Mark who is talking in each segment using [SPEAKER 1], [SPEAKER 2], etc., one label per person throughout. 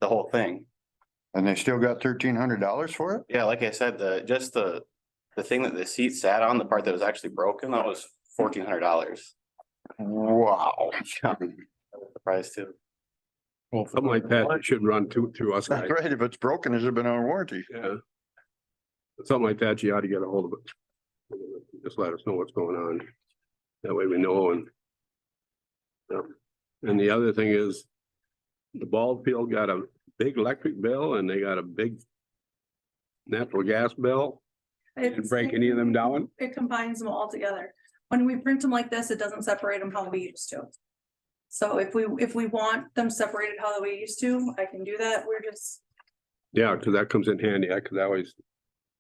[SPEAKER 1] the whole thing.
[SPEAKER 2] And they still got $1,300 for it?
[SPEAKER 1] Yeah, like I said, the thing that the seat sat on, the part that was actually broken, that was $1,400.
[SPEAKER 2] Wow.
[SPEAKER 1] The price too.
[SPEAKER 3] Well, something like that should run through us guys.
[SPEAKER 2] That's right. If it's broken, it should have been on warranty.
[SPEAKER 3] Yeah. Something like that, you ought to get a hold of it. Just let us know what's going on. That way we know and. Yeah. And the other thing is. The ball field got a big electric bill and they got a big. Natural gas bill. Didn't break any of them down.
[SPEAKER 4] It combines them all together. When we print them like this, it doesn't separate them how we used to. So if we want them separated how we used to, I can do that. We're just,
[SPEAKER 3] Yeah, cause that comes in handy. Cause I always.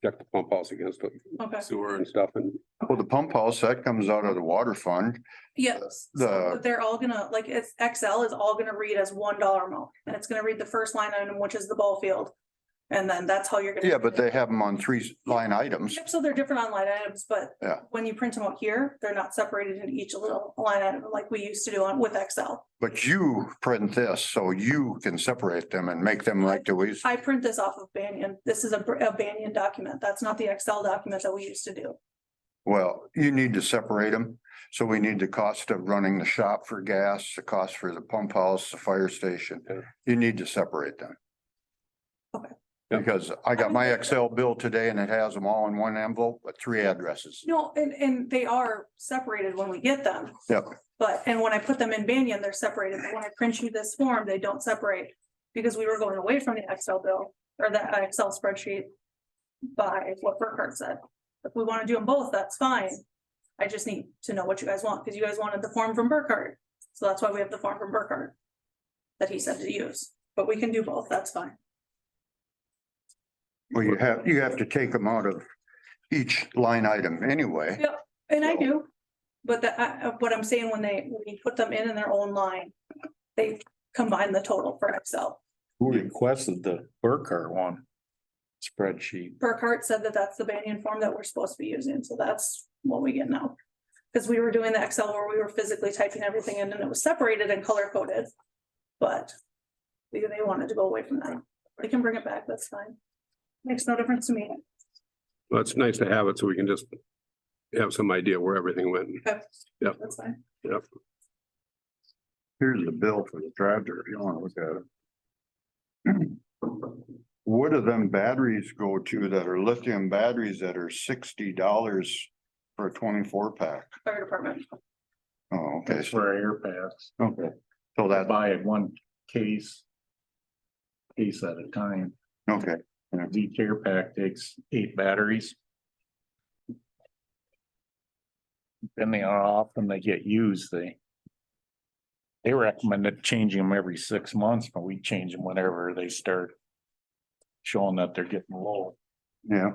[SPEAKER 3] Check the pump house against the
[SPEAKER 4] okay,
[SPEAKER 3] sewer and stuff and.
[SPEAKER 2] Well, the pump house, that comes out of the water fund.
[SPEAKER 4] yes.
[SPEAKER 2] The-
[SPEAKER 4] So they're all gonna, like, it's Excel is all gonna read as $1 amount, and it's gonna read the first line item, which is the ball field. And then that's how you're gonna.
[SPEAKER 2] Yeah, but they have them on 3 line items.
[SPEAKER 4] Yep, so they're different on line items, but.
[SPEAKER 2] Yeah.
[SPEAKER 4] When you print them out here, they're not separated into each little line item like we used to do with Excel.
[SPEAKER 2] But you print this, so you can separate them and make them like the ways.
[SPEAKER 4] I print this off of Banyan. This is a Banyan document. That's not the Excel document that we used to do.
[SPEAKER 2] Well, you need to separate them. So we need the cost of running the shop for gas, the cost for the pump house, the fire station.
[SPEAKER 3] Yeah.
[SPEAKER 2] You need to separate them.
[SPEAKER 4] Okay.
[SPEAKER 3] Yeah.
[SPEAKER 2] Because I got my Excel bill today and it has them all in one envelope, but 3 addresses.
[SPEAKER 4] No, and they are separated when we get them,
[SPEAKER 2] Yep.
[SPEAKER 4] but, and when I put them in Banyan, they're separated. But when I print you this form, they don't separate. Because we were going away from the Excel bill or the Excel spreadsheet by what Burkhart said. If we want to do them both, that's fine. I just need to know what you guys want, because you guys wanted the form from Burkhart. So that's why we have the form from Burkhart that he said to use, but we can do both, that's fine.
[SPEAKER 2] Well, you have to take them out of each line item anyway.
[SPEAKER 4] Yep, and I do, but what I'm saying, when we put them in their own line, they combine the total for Excel.
[SPEAKER 5] Who requested the Burkhart one? Spreadsheet.
[SPEAKER 4] Burkhart said that that's the Banyan form that we're supposed to be using, so that's what we get now. Because we were doing the Excel where we were physically typing everything in and it was separated and color coded. But they wanted to go away from that. They can bring it back, that's fine. Makes no difference to me.
[SPEAKER 3] Well, it's nice to have it so we can just. Have some idea where everything went.
[SPEAKER 4] Okay.
[SPEAKER 3] Yep.
[SPEAKER 4] That's fine.
[SPEAKER 3] Yep.
[SPEAKER 2] Here's the bill for the tractor, if you wanna look at it. What do them batteries go to that are lithium batteries that are $60 for a 24 pack?
[SPEAKER 4] Fire department.
[SPEAKER 2] Oh, okay,
[SPEAKER 5] That's for our air pads.
[SPEAKER 2] okay, so that,
[SPEAKER 5] Buy one case. Case at a time.
[SPEAKER 2] okay,
[SPEAKER 5] And each air pack takes 8 batteries. Depending on how often they get used, they recommended changing them every 6 months, but we change them whenever they start showing that they're getting low.
[SPEAKER 2] yeah.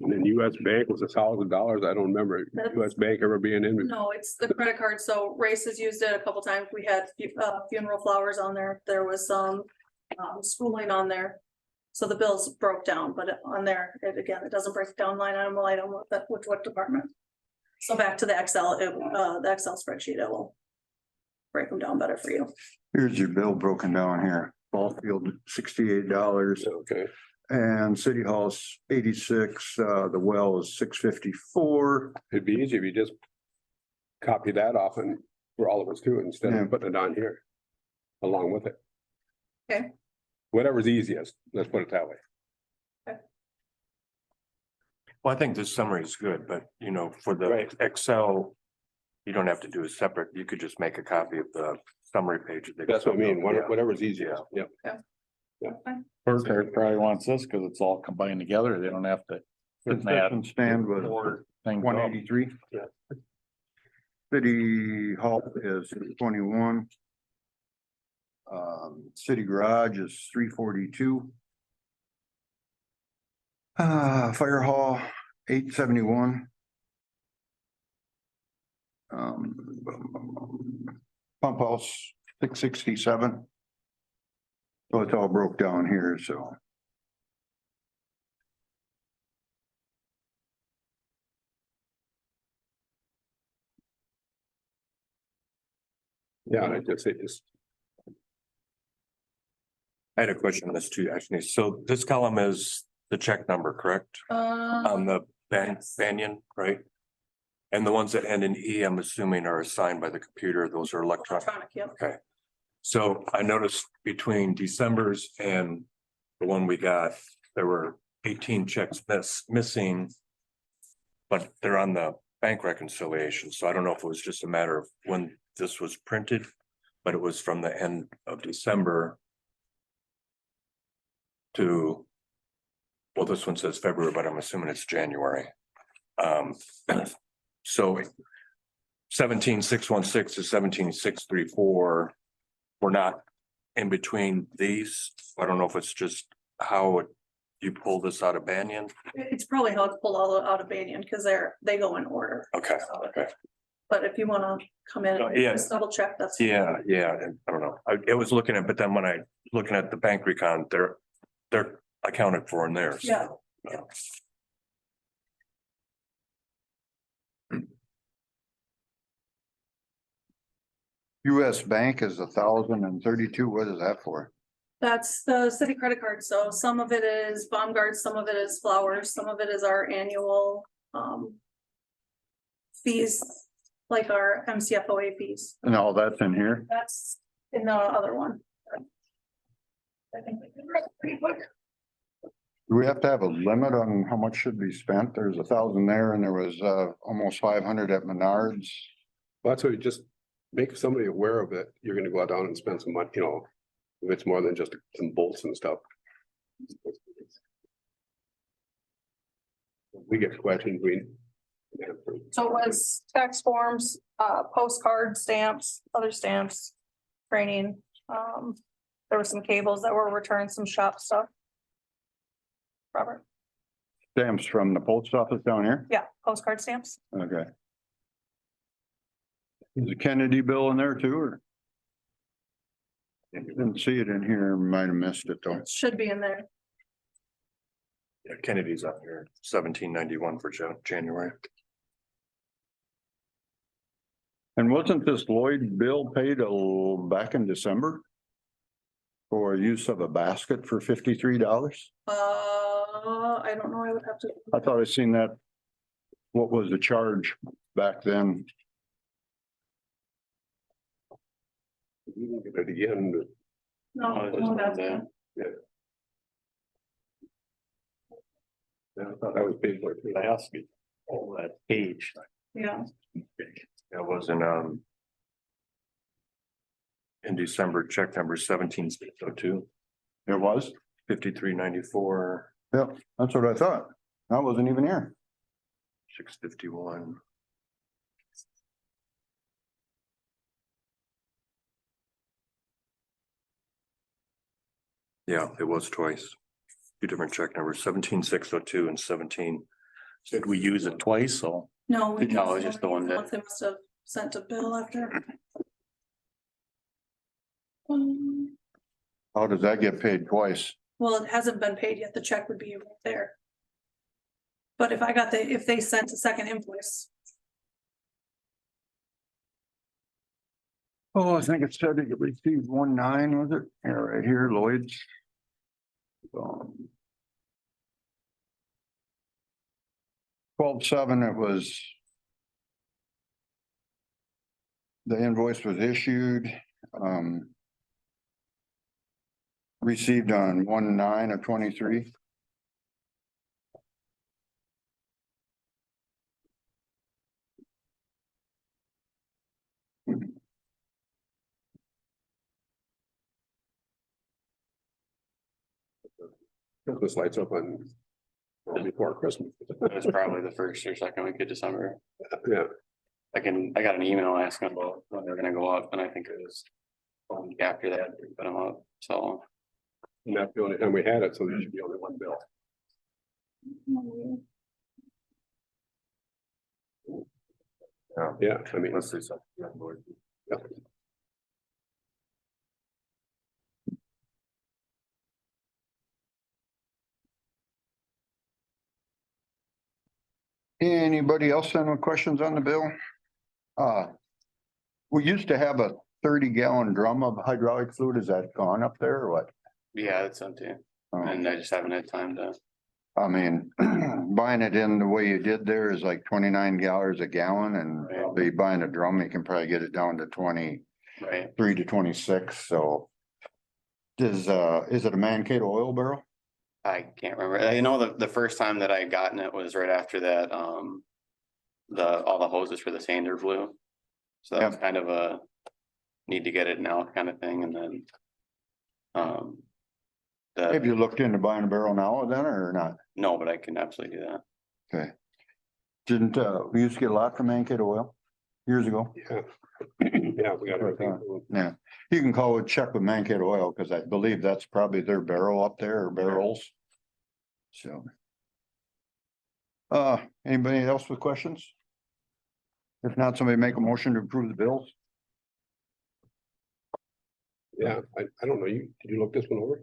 [SPEAKER 3] And then US Bank was $1,000. I don't remember US Bank ever being in.
[SPEAKER 4] No, it's the credit card. So Race has used it a couple times. We had funeral flowers on there. There was some schooling on there. So the bills broke down, but on there, it doesn't break down line item, which what department. So back to the Excel, the Excel spreadsheet, it will break them down better for you.
[SPEAKER 2] Here's your bill broken down here. Ball field, $68
[SPEAKER 3] Okay.
[SPEAKER 2] and City Hall's 86, the well is $654.
[SPEAKER 3] It'd be easy if you just. Copy that off and for all of us too, instead
[SPEAKER 2] Yeah.
[SPEAKER 3] of putting it on here. Along with it.
[SPEAKER 4] Okay.
[SPEAKER 3] Whatever's easiest, let's put it that way.
[SPEAKER 6] Well, I think this summary is good, but you know, for the
[SPEAKER 3] Right.
[SPEAKER 6] Excel, you don't have to do a separate, you could just make a copy of the summary page. of the
[SPEAKER 3] That's what I mean,
[SPEAKER 6] Excel. Yeah.
[SPEAKER 3] whatever's easiest, yeah.
[SPEAKER 5] Burkhart probably wants this because it's all combined together. They don't have to.
[SPEAKER 2] Concession stand was
[SPEAKER 5] Or things up.
[SPEAKER 2] 183.
[SPEAKER 3] Yeah.
[SPEAKER 2] City Hall is 21. City Garage is 342. Fire Hall, 871. Pump House, 667. So it's all broke down here, so.
[SPEAKER 3] Yeah, it just.
[SPEAKER 6] I had a question on this too, actually. So this column is the check number, correct? On the
[SPEAKER 4] Yes.
[SPEAKER 6] Banyan, right? And the ones that end in E, I'm assuming are assigned by the computer. Those are electronic.
[SPEAKER 4] Yep.
[SPEAKER 6] Okay. So I noticed between December's and the one we got, there were 18 checks missing. But they're on the bank reconciliation, so I don't know if it was just a matter of when this was printed, but it was from the end of December. To, well, this one says February, but I'm assuming it's January. So 17,616 to 17,634. We're not in between these. I don't know if it's just how you pull this out of Banyan.
[SPEAKER 4] It's probably how it's pulled all out of Banyan, because they go in order.
[SPEAKER 6] Okay, okay.
[SPEAKER 4] But if you wanna come in and
[SPEAKER 6] Yeah.
[SPEAKER 4] just double check, that's.
[SPEAKER 6] Yeah, and I don't know. I was looking at, but then when I looking at the bank recon, they're accounted for in there. so,
[SPEAKER 4] Yeah.
[SPEAKER 2] US Bank is 1,032. What is that for?
[SPEAKER 4] That's the city credit card, so some of it is Baumgart, some of it is Flowers, some of it is our annual, fees, like our MCFOA fees,
[SPEAKER 2] And all that's in here?
[SPEAKER 4] that's in the other one. I think we can read it pretty quick.
[SPEAKER 2] Do we have to have a limit on how much should be spent? There's 1,000 there and there was almost 500 at Menards.
[SPEAKER 3] Well, that's what you just make somebody aware of it. You're gonna go out down and spend some money, you know, if it's more than just some bolts and stuff. We get questions, we.
[SPEAKER 4] So it was tax forms, postcard stamps, other stamps, training, there were some cables that were returned, some shop stuff. Robert,
[SPEAKER 2] Stamps from the post office down here?
[SPEAKER 4] yeah, postcard stamps.
[SPEAKER 2] Okay. Is the Kennedy bill in there too, or? Didn't see it in here, might have missed it though.
[SPEAKER 4] It should be in there.
[SPEAKER 6] Yeah, Kennedy's up here, 1791 for January.
[SPEAKER 2] And wasn't this Lloyd bill paid back in December? For use of a basket for $53?
[SPEAKER 4] I don't know, I would have to.
[SPEAKER 2] I thought I seen that. What was the charge back then?
[SPEAKER 3] We can get it again, but
[SPEAKER 4] No,
[SPEAKER 1] Oh, there's
[SPEAKER 4] no,
[SPEAKER 1] one
[SPEAKER 4] that's
[SPEAKER 1] there.
[SPEAKER 4] good.
[SPEAKER 3] yeah, I thought that was paid for.
[SPEAKER 1] I asked you, oh, that page.
[SPEAKER 4] Yeah,
[SPEAKER 6] That was in December, check number 17,602,
[SPEAKER 2] It was?
[SPEAKER 6] 5394,
[SPEAKER 2] Yep, that's what I thought. That wasn't even here.
[SPEAKER 6] 651. Yeah, it was twice. Two different check numbers, 17,602 and 17.
[SPEAKER 5] Did we use it twice? So
[SPEAKER 4] no. we
[SPEAKER 1] No,
[SPEAKER 4] used
[SPEAKER 1] just the one that-
[SPEAKER 4] They must have sent a bill after.
[SPEAKER 2] How does that get paid twice?
[SPEAKER 4] Well, it hasn't been paid yet, the check would be right there. But if they sent a second invoice,
[SPEAKER 2] Oh, I think it said it received 1/9, was it? Yeah, right here, Lloyd's. 12/7, it was. The invoice was issued, received on 1/9 of 23.
[SPEAKER 3] Christmas lights up on. Before Christmas.
[SPEAKER 1] It was probably the first or second week of December.
[SPEAKER 3] Yeah,
[SPEAKER 1] I got an email asking about when they're gonna go up, and I think it was a week after that, we put them up, so.
[SPEAKER 3] and that's the only time we had it, so there should be only one bill. Yeah, I mean,
[SPEAKER 6] Let's see something. Yeah, Lord.
[SPEAKER 3] yeah.
[SPEAKER 2] Anybody else have any questions on the bill? We used to have a 30-gallon drum of hydraulic fluid. Is that gone up there or what?
[SPEAKER 1] Yeah, it's empty,
[SPEAKER 2] Oh,
[SPEAKER 1] and I just haven't had time to,
[SPEAKER 2] I mean, buying it in the way you did there is like $29 a gallon and
[SPEAKER 1] Right.
[SPEAKER 2] probably buying a drum, you can probably get it down to 23
[SPEAKER 1] right?
[SPEAKER 2] to 26, so. Is it a Mankato oil barrel?
[SPEAKER 1] I can't remember. I know the first time that I gotten it was right after that, all the hoses for the sander blew. So that was kind of a need to get it now kind of thing, and then.
[SPEAKER 2] Have you looked into buying a barrel now then or not?
[SPEAKER 1] No, but I can absolutely do that.
[SPEAKER 2] Okay. Didn't, we used to get a lot from Mankato oil years ago?
[SPEAKER 3] Yeah. Yeah, we got everything.
[SPEAKER 2] Yeah, you can call it, check with Mankato Oil, because I believe that's probably their barrel up there or barrels. So. Anybody else with questions? If not, somebody make a motion to approve the bills.
[SPEAKER 3] Yeah, I don't know, did you look this one over?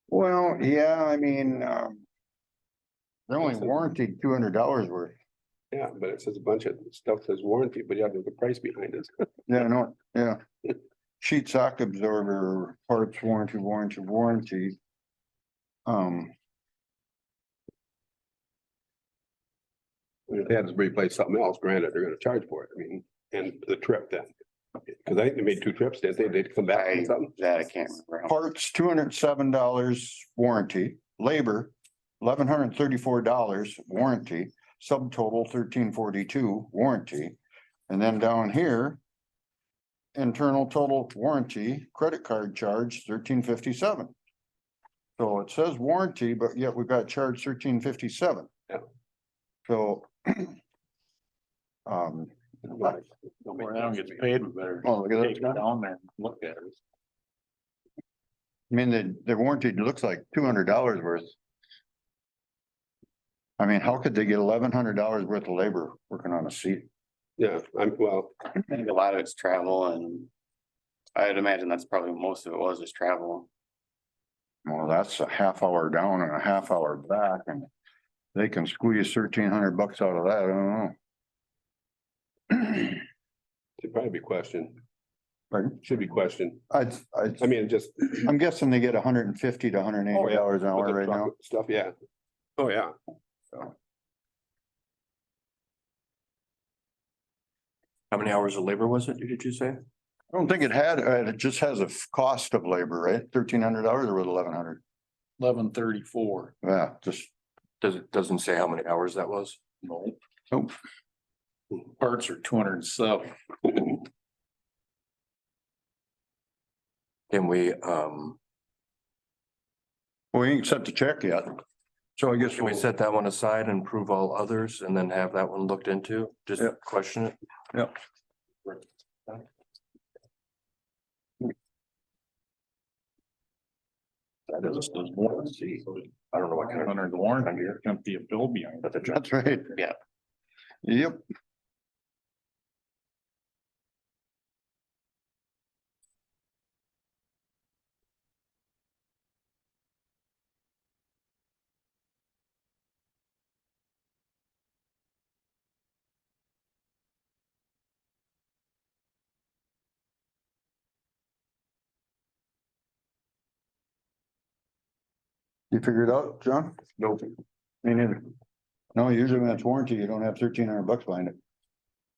[SPEAKER 2] Well, yeah, I mean, they're only warranted $200 worth.
[SPEAKER 3] Yeah, but it says a bunch of stuff says warranty, but you have the price behind it.
[SPEAKER 2] Yeah, no, yeah. Sheet sock absorber, parts warranty.
[SPEAKER 3] If they had to replace something else, granted, they're gonna charge for it, I mean, and the trip then. Cause I think they made 2 trips, they'd come back and something.
[SPEAKER 1] That I can't remember.
[SPEAKER 2] Parts, $207 warranty, labor, $1,134 warranty, subtotal $1,342 warranty. And then down here, internal total warranty, credit card charge $1,357. So it says warranty, but yet we got charged $1,357.
[SPEAKER 3] Yeah.
[SPEAKER 2] So.
[SPEAKER 5] Where Adam gets paid, we better
[SPEAKER 2] Oh, look at
[SPEAKER 5] take it
[SPEAKER 2] that.
[SPEAKER 5] down there and look at it.
[SPEAKER 2] I mean, the warranty looks like $200 worth. I mean, how could they get $1,100 worth of labor working on a seat?
[SPEAKER 3] Yeah, well,
[SPEAKER 1] I think a lot of it's travel, and I'd imagine that's probably most of it was just travel.
[SPEAKER 2] Well, that's a half hour down and a half hour back, and they can squeeze $1,300 out of that. I don't know.
[SPEAKER 3] should probably be questioned,
[SPEAKER 2] Pardon?
[SPEAKER 3] should be questioned.
[SPEAKER 2] I
[SPEAKER 3] mean, just.
[SPEAKER 2] I'm guessing they get $150 to $180 an hour
[SPEAKER 3] with the
[SPEAKER 2] right now.
[SPEAKER 3] truck Stuff, yeah. Oh, yeah.
[SPEAKER 6] How many hours of labor was it, did you say?
[SPEAKER 2] I don't think it had, it just has a cost of labor, right? $1,300 or was it 1,100?
[SPEAKER 5] 1134.
[SPEAKER 2] Yeah, just,
[SPEAKER 6] Doesn't say how many hours that was.
[SPEAKER 5] No.
[SPEAKER 2] Nope.
[SPEAKER 5] Parts are 207.
[SPEAKER 6] Can we,
[SPEAKER 2] we ain't set the check yet. So I guess
[SPEAKER 6] can we set that one aside and prove all others and then have that one looked into? Just
[SPEAKER 2] Yep.
[SPEAKER 6] question it?
[SPEAKER 2] Yep.
[SPEAKER 5] That is the warranty.
[SPEAKER 6] I don't know what kind of.
[SPEAKER 5] Under the warranty, there can't be a bill behind it.
[SPEAKER 2] That's right.
[SPEAKER 1] Yeah.
[SPEAKER 2] Yep. You figured it out, John?
[SPEAKER 6] Nope.
[SPEAKER 2] Me neither. No, usually when it's warranty, you don't have $1,300 behind it.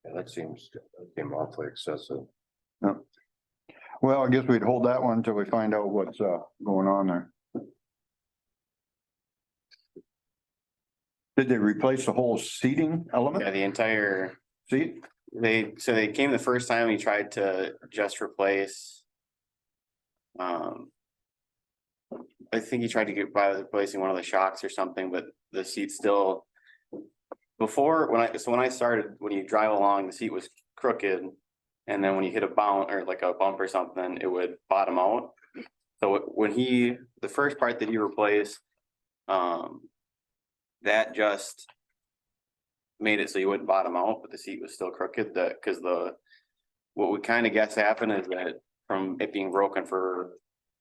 [SPEAKER 6] Yeah, that seems awfully excessive.
[SPEAKER 2] Well, I guess we'd hold that one until we find out what's going on there. Did they replace the whole seating
[SPEAKER 1] Yeah,
[SPEAKER 2] element
[SPEAKER 1] the entire,
[SPEAKER 2] seat?
[SPEAKER 1] so they came the first time, we tried to just replace. I think he tried to get by replacing one of the shocks or something, but the seat still. Before, when I started, when you drive along, the seat was crooked. And then when you hit a bound or like a bump or something, it would bottom out. So when the first part that he replaced, that just made it so you wouldn't bottom out, but the seat was still crooked, what we kind of guess happened is that from it being broken for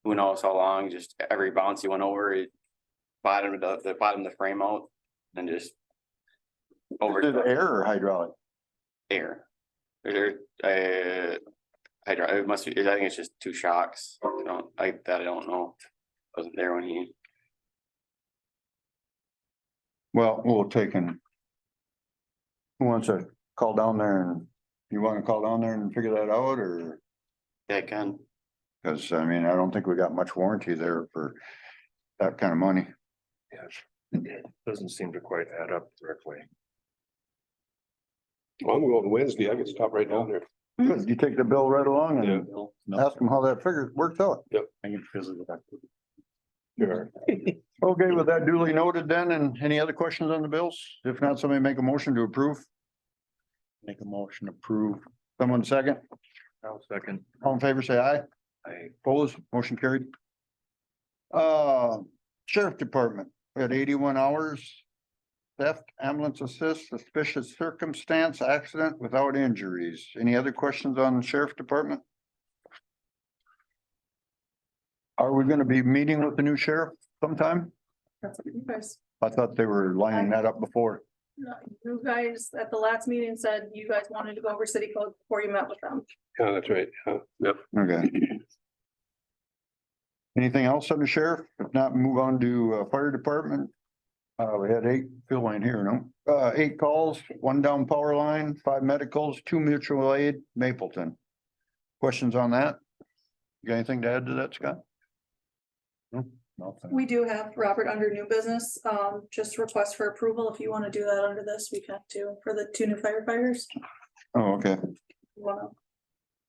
[SPEAKER 1] who knows how long, just every bounce you went over, it bottomed the frame out and just over
[SPEAKER 2] Is it air or hydraulic?
[SPEAKER 1] air. I it must be, I think it's just two shocks. I don't know. Wasn't there when he,
[SPEAKER 2] Well, we'll take and. Who wants to call down there and, you wanna call down there and figure that out, or?
[SPEAKER 1] yeah, I can.
[SPEAKER 2] Cause I mean, I don't think we got much warranty there for that kind of money.
[SPEAKER 6] Yeah, doesn't seem to quite add up correctly.
[SPEAKER 3] Well, I'm going Wednesday. I can stop right down there.
[SPEAKER 2] Good, you take the bill right along
[SPEAKER 3] Yeah.
[SPEAKER 2] and ask them how that figure works out.
[SPEAKER 5] I can visit that.
[SPEAKER 3] Sure.
[SPEAKER 2] Okay, with that duly noted then, and any other questions on the bills? If not, somebody make a motion to approve.
[SPEAKER 5] Make a motion to approve.
[SPEAKER 2] Someone second,
[SPEAKER 6] I'll second.
[SPEAKER 2] all in favor, say aye.
[SPEAKER 6] I,
[SPEAKER 2] Opposed, motion carried. Sheriff Department, we had 81 hours. Theft, ambulance assist, suspicious circumstance, accident without injuries. Any other questions on the Sheriff Department? Are we gonna be meeting with the new sheriff sometime?
[SPEAKER 4] That's what you guys,
[SPEAKER 2] I thought they were lining that up before.
[SPEAKER 4] no, you guys at the last meeting said you guys wanted to go over city code before you met with them.
[SPEAKER 3] Yeah, that's right. Yep.
[SPEAKER 2] Okay. Anything else on the sheriff? If not, move on to fire department. We had 8, Phil ain't here, no? 8 calls, 1 down power line, 5 medicals, 2 mutual aid, Mapleton. Questions on that? You got anything to add to that, Scott?
[SPEAKER 5] Nothing.
[SPEAKER 4] We do have Robert under new business, just request for approval. If you want to do that under this, we can too, for the 2 new firefighters.
[SPEAKER 2] Oh, okay.
[SPEAKER 4] Wow.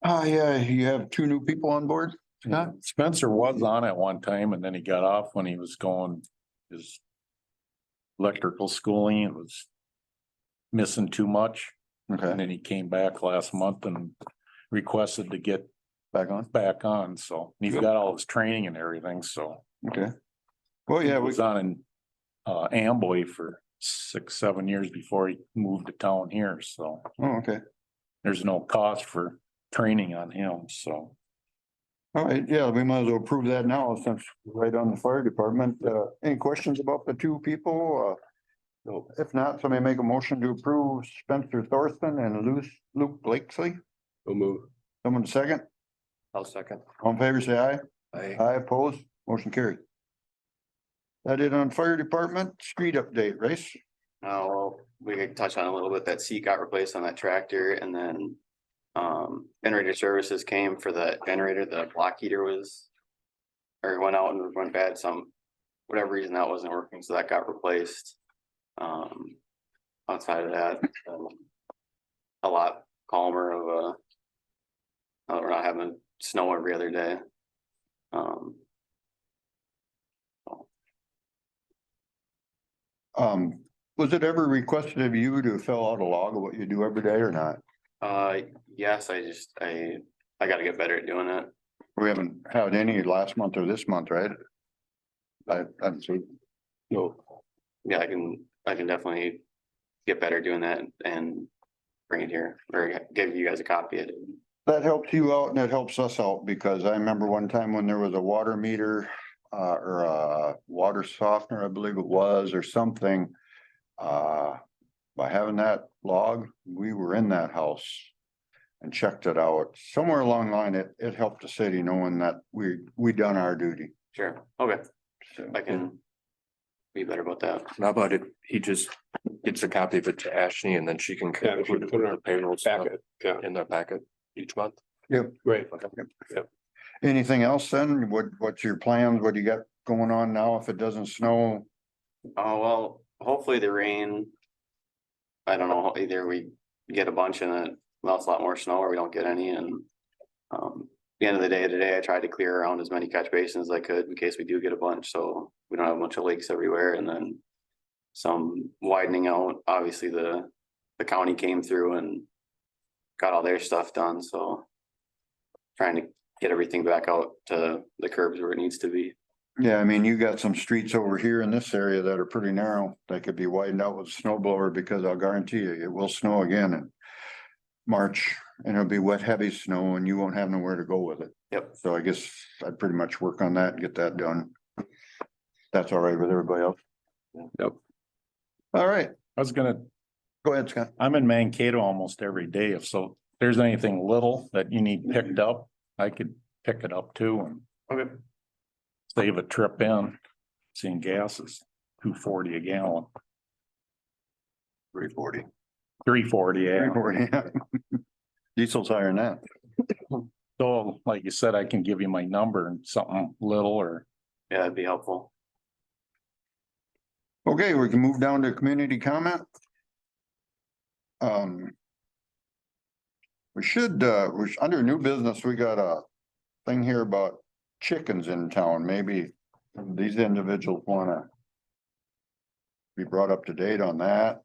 [SPEAKER 2] Yeah, you have 2 new people on board?
[SPEAKER 5] Yeah, Spencer was on at one time and then he got off when he was going his electrical schooling. It was missing too much.
[SPEAKER 2] Okay,
[SPEAKER 5] And then he came back last month and requested to get
[SPEAKER 2] back on,
[SPEAKER 5] back on. So he's got all his training and everything. So
[SPEAKER 2] okay. Well, yeah,
[SPEAKER 5] he
[SPEAKER 2] we,
[SPEAKER 5] was on in Amboy for 6-7 years before he moved to town here. So
[SPEAKER 2] oh, okay.
[SPEAKER 5] there's no cost for training on him. So
[SPEAKER 2] All right, yeah, we might as well approve that now since we're right on the fire department. Any questions about the 2 people?
[SPEAKER 3] No.
[SPEAKER 2] If not, somebody make a motion to approve Spencer Thorson and Luke Blakesley.
[SPEAKER 3] We'll move.
[SPEAKER 2] Someone second,
[SPEAKER 6] I'll second.
[SPEAKER 2] all in favor, say aye.
[SPEAKER 6] I,
[SPEAKER 2] Aye, opposed, motion carried. That it on fire department, street update, race.
[SPEAKER 1] Well, we could touch on a little bit, that seat got replaced on that tractor and then. Generator services came for the generator, the block heater was. Or went out and went bad, whatever reason that wasn't working, so that got replaced. Outside of that, a lot calmer of we're not having snow every other day.
[SPEAKER 2] Was it ever requested of you to fill out a log of what you do every day or not?
[SPEAKER 1] Yes, I gotta get better at doing it.
[SPEAKER 2] We haven't had any last month or this month, right? I'm sorry.
[SPEAKER 3] No.
[SPEAKER 1] Yeah, I can definitely get better at doing that and bring it here or give you guys a copy of it.
[SPEAKER 2] That helps you out and it helps us out because I remember one time when there was a water meter or a water softener, I believe it was, or something. By having that log, we were in that house and checked it out. Somewhere along the line, it helped the city knowing that we done our duty.
[SPEAKER 1] Sure, okay,
[SPEAKER 2] So,
[SPEAKER 1] I can be better about that.
[SPEAKER 6] how about it? He just gets a copy of it to Ashley and then she can
[SPEAKER 3] Yeah, we
[SPEAKER 6] include
[SPEAKER 3] should
[SPEAKER 6] it
[SPEAKER 3] put it
[SPEAKER 6] with
[SPEAKER 3] on
[SPEAKER 6] the payroll stuff
[SPEAKER 3] Packet. Yeah,
[SPEAKER 6] in the packet each month.
[SPEAKER 3] great.
[SPEAKER 2] Anything else then? What's your plans? What do you got going on now if it doesn't snow?
[SPEAKER 1] Oh, well, hopefully the rain. I don't know, either we get a bunch and it melts a lot more snow or we don't get any and. The end of the day today, I tried to clear around as many catch basins as I could in case we do get a bunch, so we don't have a bunch of lakes everywhere and then. Some widening out, obviously the county came through and. Got all their stuff done, so. Trying to get everything back out to the curbs where it needs to be.
[SPEAKER 2] Yeah, I mean, you got some streets over here in this area that are pretty narrow. They could be widened out with a snow blower because I'll guarantee you, it will snow again in March and it'll be wet, heavy snow and you won't have nowhere to go with it.
[SPEAKER 1] Yep.
[SPEAKER 2] So I guess I'd pretty much work on that and get that done. That's all right with everybody else.
[SPEAKER 3] Yep.
[SPEAKER 2] All right,
[SPEAKER 5] I was gonna,
[SPEAKER 2] go ahead, Scott.
[SPEAKER 5] I'm in Mankato almost every day. So there's anything little that you need picked up, I could pick it up too and
[SPEAKER 1] Okay.
[SPEAKER 5] save a trip in. Seeing gas is $2.40 a gallon,
[SPEAKER 2] 340.
[SPEAKER 5] $3.40, yeah.
[SPEAKER 2] 340. Diesel's higher than that.
[SPEAKER 5] So like you said, I can give you my number and something little or
[SPEAKER 1] Yeah, that'd be helpful.
[SPEAKER 2] Okay, we can move down to community comment. We should, under new business, we got a thing here about chickens in town. Maybe these individuals wanna be brought up to date on that.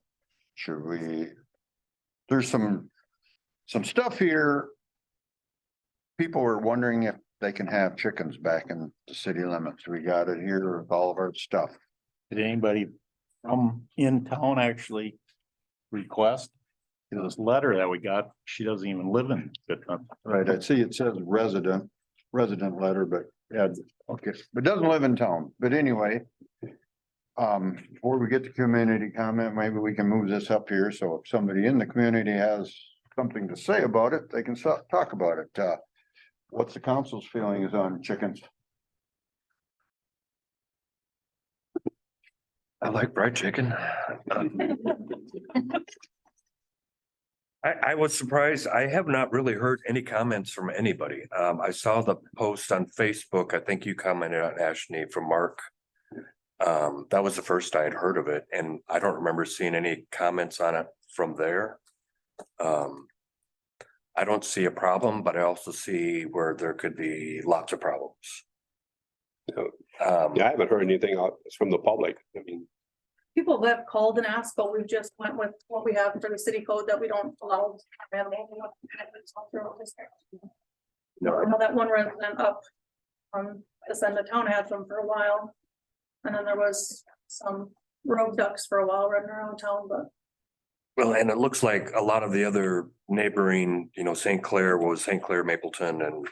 [SPEAKER 2] Should we? There's some stuff here. People are wondering if they can have chickens back in the city limits. We got it here with all of our stuff.
[SPEAKER 5] did anybody from in town actually request? This letter that we got, she doesn't even live in Goodman.
[SPEAKER 2] Right, I see it says resident letter, but yeah, okay, but doesn't live in town, but anyway. Before we get to community comment, maybe we can move this up here, so if somebody in the community has something to say about it, they can talk about it. What's the council's feelings on chickens?
[SPEAKER 6] I like fried chicken. I was surprised. I have not really heard any comments from anybody. I saw the post on Facebook. I think you commented on Ashley from Mark. That was the first I had heard of it, and I don't remember seeing any comments on it from there. I don't see a problem, but I also see where there could be lots of problems.
[SPEAKER 3] Yeah, I haven't heard anything out from the public. I mean,
[SPEAKER 4] People have called and asked, but we've just went with what we have for the city code that we don't allow animals. No, I know that one resident up on this end of town had them for a while. And then there was some road ducks for a while running around town, but
[SPEAKER 6] Well, and it looks like a lot of the other neighboring, St. Clair, Mapleton, and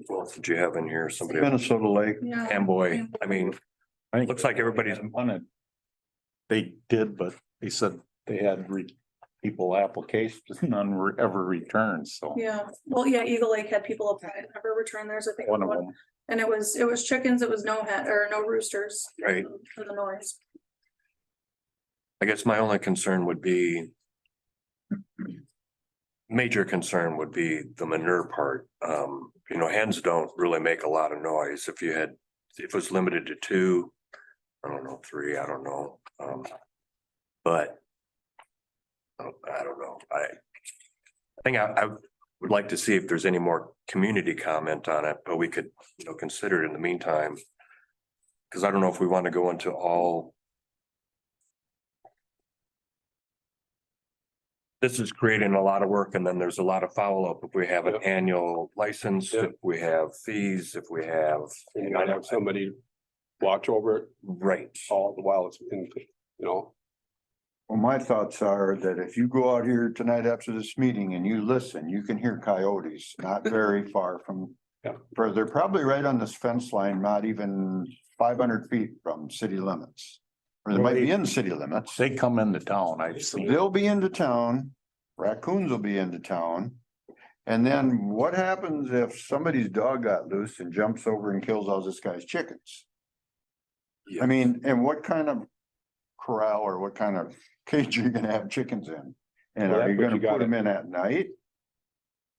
[SPEAKER 6] what else did you have in here? Somebody,
[SPEAKER 2] Minnesota Lake.
[SPEAKER 4] yeah.
[SPEAKER 6] Amboy. I mean,
[SPEAKER 5] I think
[SPEAKER 6] looks like everybody's,
[SPEAKER 5] wanted. They did, but they said they had people applications, none ever returned, so.
[SPEAKER 4] Yeah, well, yeah, Eagle Lake had people apply and never return theirs, I think.
[SPEAKER 5] One of them,
[SPEAKER 4] And it was chickens, it was no hen or no roosters.
[SPEAKER 6] Right.
[SPEAKER 4] For the noise.
[SPEAKER 6] I guess my only concern would be. Major concern would be the manure part. Hens don't really make a lot of noise. If it was limited to 2, I don't know, 3, I don't know. But. I don't know. I think I would like to see if there's any more community comment on it, but we could, consider it in the meantime. Cause I don't know if we want to go into all. This is creating a lot of work, and then there's a lot of follow-up if we have an
[SPEAKER 3] Yeah.
[SPEAKER 6] annual license,
[SPEAKER 3] Yeah.
[SPEAKER 6] if we have fees, if we have.
[SPEAKER 3] you might have somebody watch over it
[SPEAKER 6] Right.
[SPEAKER 3] all the while it's in,
[SPEAKER 2] Well, my thoughts are that if you go out here tonight after this meeting and you listen, you can hear coyotes not very far from.
[SPEAKER 3] Yeah.
[SPEAKER 2] They're probably right on this fence line, not even 500 feet from city limits. Or they might be in city limits.
[SPEAKER 5] they come into town, I've seen.
[SPEAKER 2] They'll be into town, raccoons will be into town. And then what happens if somebody's dog got loose and jumps over and kills all this guy's chickens?
[SPEAKER 6] Yeah.
[SPEAKER 2] I mean, and what kind of corral or what kind of cage are you gonna have chickens in? And
[SPEAKER 3] Well,
[SPEAKER 2] are you
[SPEAKER 3] that's what
[SPEAKER 2] gonna
[SPEAKER 3] you
[SPEAKER 2] put
[SPEAKER 3] gotta-
[SPEAKER 2] them in at night?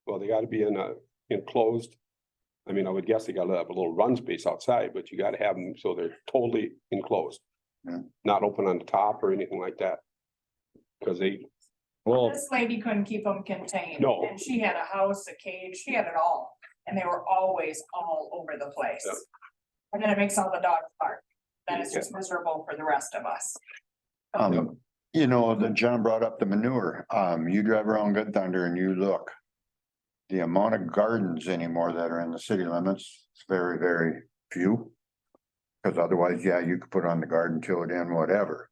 [SPEAKER 3] well, they gotta be in a enclosed. I mean, I would guess they gotta have a little run space outside, but you gotta have them so they're totally enclosed.
[SPEAKER 2] Yeah.
[SPEAKER 3] Not open on the top or anything like that. Cause
[SPEAKER 5] Well,
[SPEAKER 7] This lady couldn't keep them contained.
[SPEAKER 3] No.
[SPEAKER 7] And she had a house, a cage, she had it all, and they were always all over the place.
[SPEAKER 3] Yeah.
[SPEAKER 7] And then it makes all the dogs bark, then it's just miserable for the rest of us.
[SPEAKER 2] That John brought up the manure. You drive around Good Thunder and you look. The amount of gardens anymore that are in the city limits, it's very, very few. Cause otherwise, yeah, you could put on the garden, till it in, whatever.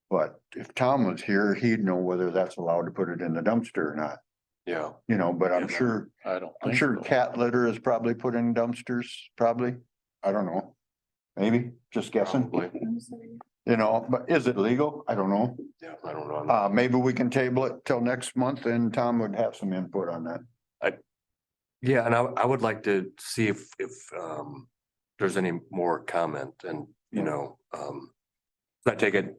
[SPEAKER 2] But if Tom was here, he'd know whether that's allowed to put it in the dumpster or not,
[SPEAKER 6] Yeah.
[SPEAKER 2] but I'm
[SPEAKER 6] Yeah.
[SPEAKER 2] sure,
[SPEAKER 5] I don't.
[SPEAKER 2] I'm
[SPEAKER 5] think
[SPEAKER 2] sure
[SPEAKER 5] so.
[SPEAKER 2] cat litter is probably put in dumpsters, probably. I don't know. Maybe, just guessing.
[SPEAKER 6] Probably.
[SPEAKER 2] You know, but is it legal? I don't know.
[SPEAKER 6] Yeah, I don't know.
[SPEAKER 2] Maybe we can table it till next month and Tom would have some input on that.
[SPEAKER 6] Yeah, and I would like to see if there's any more comment and, you know, I take it,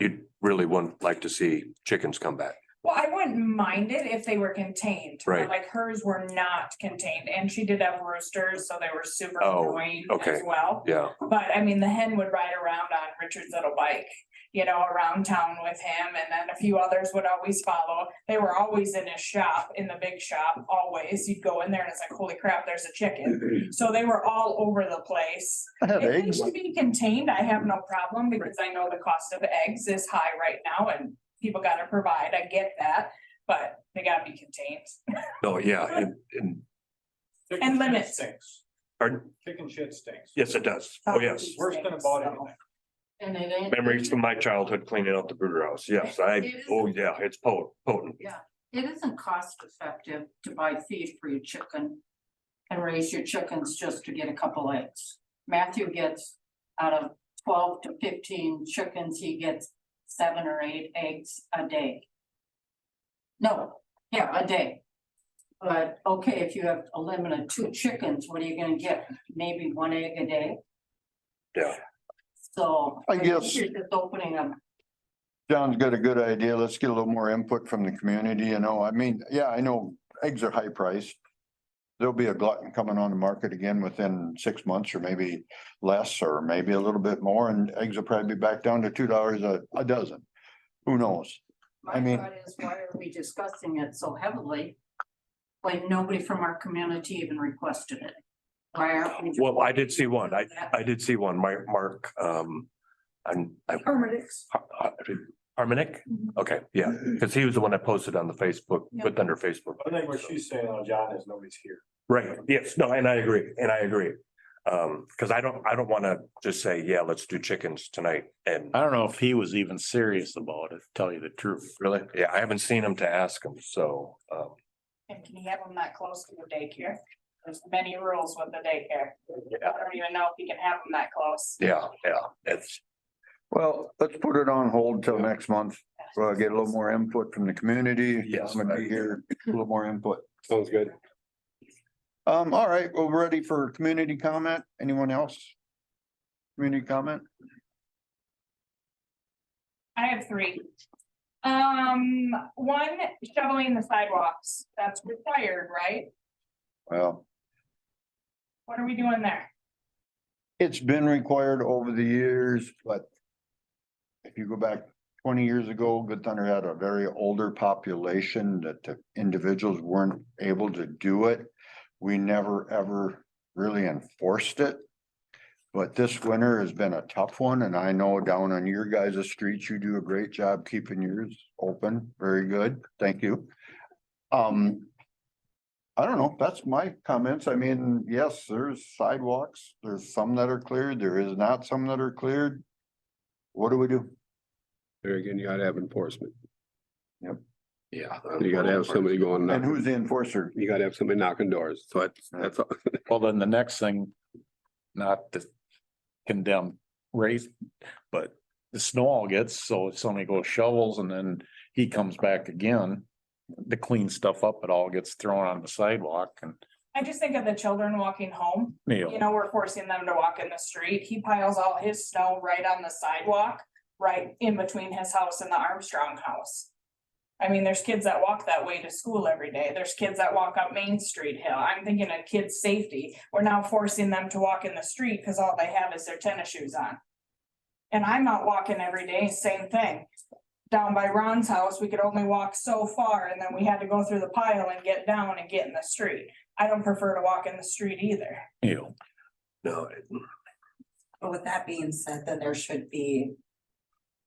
[SPEAKER 6] you'd really wouldn't like to see chickens come back.
[SPEAKER 7] Well, I wouldn't mind it if they were contained. but
[SPEAKER 6] Right.
[SPEAKER 7] Like hers were not contained and she did have roosters, so they were super
[SPEAKER 6] Oh,
[SPEAKER 7] annoying
[SPEAKER 6] okay.
[SPEAKER 7] as well.
[SPEAKER 6] Yeah,
[SPEAKER 7] But I mean, the hen would ride around on Richard's little bike, you know, around town with him, and then a few others would always follow. They were always in his shop, in the big shop, always. You'd go in there and it's like, holy crap, there's a chicken. So they were all over the place.
[SPEAKER 2] I had
[SPEAKER 7] If they
[SPEAKER 2] eggs.
[SPEAKER 7] should be contained, I have no problem because I know the cost of eggs is high right now and people gotta provide. I get that, but they gotta be contained.
[SPEAKER 6] no, yeah,
[SPEAKER 7] And limits.
[SPEAKER 6] pardon?
[SPEAKER 8] Chicken shit stinks.
[SPEAKER 6] Yes, it does. Oh, yes.
[SPEAKER 8] Worse than about anything.
[SPEAKER 9] And it ain't.
[SPEAKER 6] Memories from my childhood cleaning out the brooder house. Yes, oh, yeah, it's potent.
[SPEAKER 9] Yeah, it isn't cost effective to buy feed for your chicken. And raise your chickens just to get a couple eggs. Matthew gets out of 12 to 15 chickens, he gets 7 or 8 eggs a day. No, yeah, a day. But okay, if you have a limit of 2 chickens, what are you gonna get? Maybe 1 egg a day?
[SPEAKER 6] Yeah.
[SPEAKER 2] I
[SPEAKER 9] So. think
[SPEAKER 2] guess-
[SPEAKER 9] You're just opening up.
[SPEAKER 2] John's got a good idea. Let's get a little more input from the community, you know, I mean, yeah, I know eggs are high priced. There'll be a glutton coming on the market again within 6 months or maybe less, or maybe a little bit more, and eggs will probably be back down to $2 a dozen. Who knows? I
[SPEAKER 9] My
[SPEAKER 2] mean-
[SPEAKER 9] thought is, why are we discussing it so heavily? When nobody from our community even requested it. Why aren't we?
[SPEAKER 6] Well, I did see one. I did see one, Mark,
[SPEAKER 4] Armadix.
[SPEAKER 6] Harmonic? Okay, yeah, because he was the one that posted on the Facebook, put under Facebook.
[SPEAKER 8] I think what she's saying, John, is nobody's here.
[SPEAKER 6] Right, yes, no, and I agree. Because I don't want to just say, yeah, let's do chickens tonight and,
[SPEAKER 5] I don't know if he was even serious about it, to tell you the truth.
[SPEAKER 6] really, yeah, I haven't seen him to ask him, so,
[SPEAKER 7] And can you have them that close to the daycare? There's many rules with the daycare. I don't even know if you can have them that close.
[SPEAKER 6] yeah, it's,
[SPEAKER 2] Well, let's put it on hold till next month. We'll get a little more input from the community.
[SPEAKER 6] Yes.
[SPEAKER 2] I'm gonna hear a little more input.
[SPEAKER 3] Sounds good.
[SPEAKER 2] All right, well, we're ready for community comment. Anyone else? Community comment?
[SPEAKER 7] I have 3. One, shoveling the sidewalks. That's required, right?
[SPEAKER 2] Well,
[SPEAKER 7] What are we doing there?
[SPEAKER 2] it's been required over the years, but if you go back 20 years ago, Good Thunder had a very older population that the individuals weren't able to do it. We never, ever really enforced it. But this winter has been a tough one, and I know down on your guys' streets, you do a great job keeping yours open. Very good. Thank you. I don't know. That's my comments. I mean, yes, there's sidewalks. There's some that are cleared. There is not some that are cleared. What do we do?
[SPEAKER 3] There again, you gotta have enforcement.
[SPEAKER 6] yeah.
[SPEAKER 3] You gotta have somebody going,
[SPEAKER 2] And
[SPEAKER 3] knock-
[SPEAKER 2] who's the enforcer?
[SPEAKER 3] you gotta have somebody knocking doors. So that's all.
[SPEAKER 5] Well, then the next thing, not to condemn race, but the snow all gets, so if somebody goes shovels and then he comes back again to clean stuff up, it all gets thrown on the sidewalk and,
[SPEAKER 7] I just think of the children walking home.
[SPEAKER 5] you
[SPEAKER 7] You
[SPEAKER 5] know,
[SPEAKER 7] know, we're forcing them to walk in the street. He piles all his snow right on the sidewalk, right in between his house and the Armstrong house. I mean, there's kids that walk that way to school every day. There's kids that walk up Main Street Hill. I'm thinking of kids' safety. We're now forcing them to walk in the street because all they have is their tennis shoes on. And I'm out walking every day, same thing. Down by Ron's house, we could only walk so far and then we had to go through the pile and get down and get in the street. I don't prefer to walk in the street either.
[SPEAKER 5] you know,
[SPEAKER 6] No,
[SPEAKER 10] But with that being said, then there should be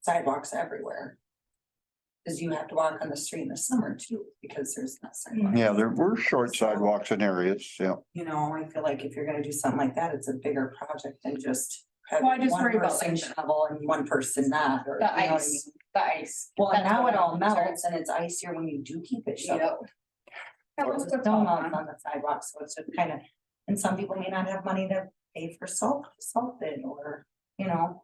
[SPEAKER 10] sidewalks everywhere. Cause you have to walk on the street in the summer too, because there's not sidewalks.
[SPEAKER 2] Yeah, there were short sidewalks in areas, yeah.
[SPEAKER 10] You know, I feel like if you're gonna do something like that, it's a bigger project than just. have
[SPEAKER 7] Well, I just
[SPEAKER 10] one
[SPEAKER 7] worry about,
[SPEAKER 10] person
[SPEAKER 7] like,
[SPEAKER 10] shovel and one person not, or.
[SPEAKER 7] The
[SPEAKER 10] you know what I
[SPEAKER 7] ice,
[SPEAKER 10] mean?
[SPEAKER 7] the ice.
[SPEAKER 10] Well, and
[SPEAKER 7] That's
[SPEAKER 10] now
[SPEAKER 7] what
[SPEAKER 10] it all
[SPEAKER 7] I'm concerned.
[SPEAKER 10] melts and it's icier when you do keep it
[SPEAKER 7] Yep.
[SPEAKER 10] shoveled.
[SPEAKER 7] That
[SPEAKER 10] Or
[SPEAKER 7] was
[SPEAKER 10] the
[SPEAKER 7] what's
[SPEAKER 10] snow
[SPEAKER 7] going
[SPEAKER 10] melts
[SPEAKER 7] on.
[SPEAKER 10] on the sidewalk, so it's just kind of, and some people may not have money to pay for salt it or, you know.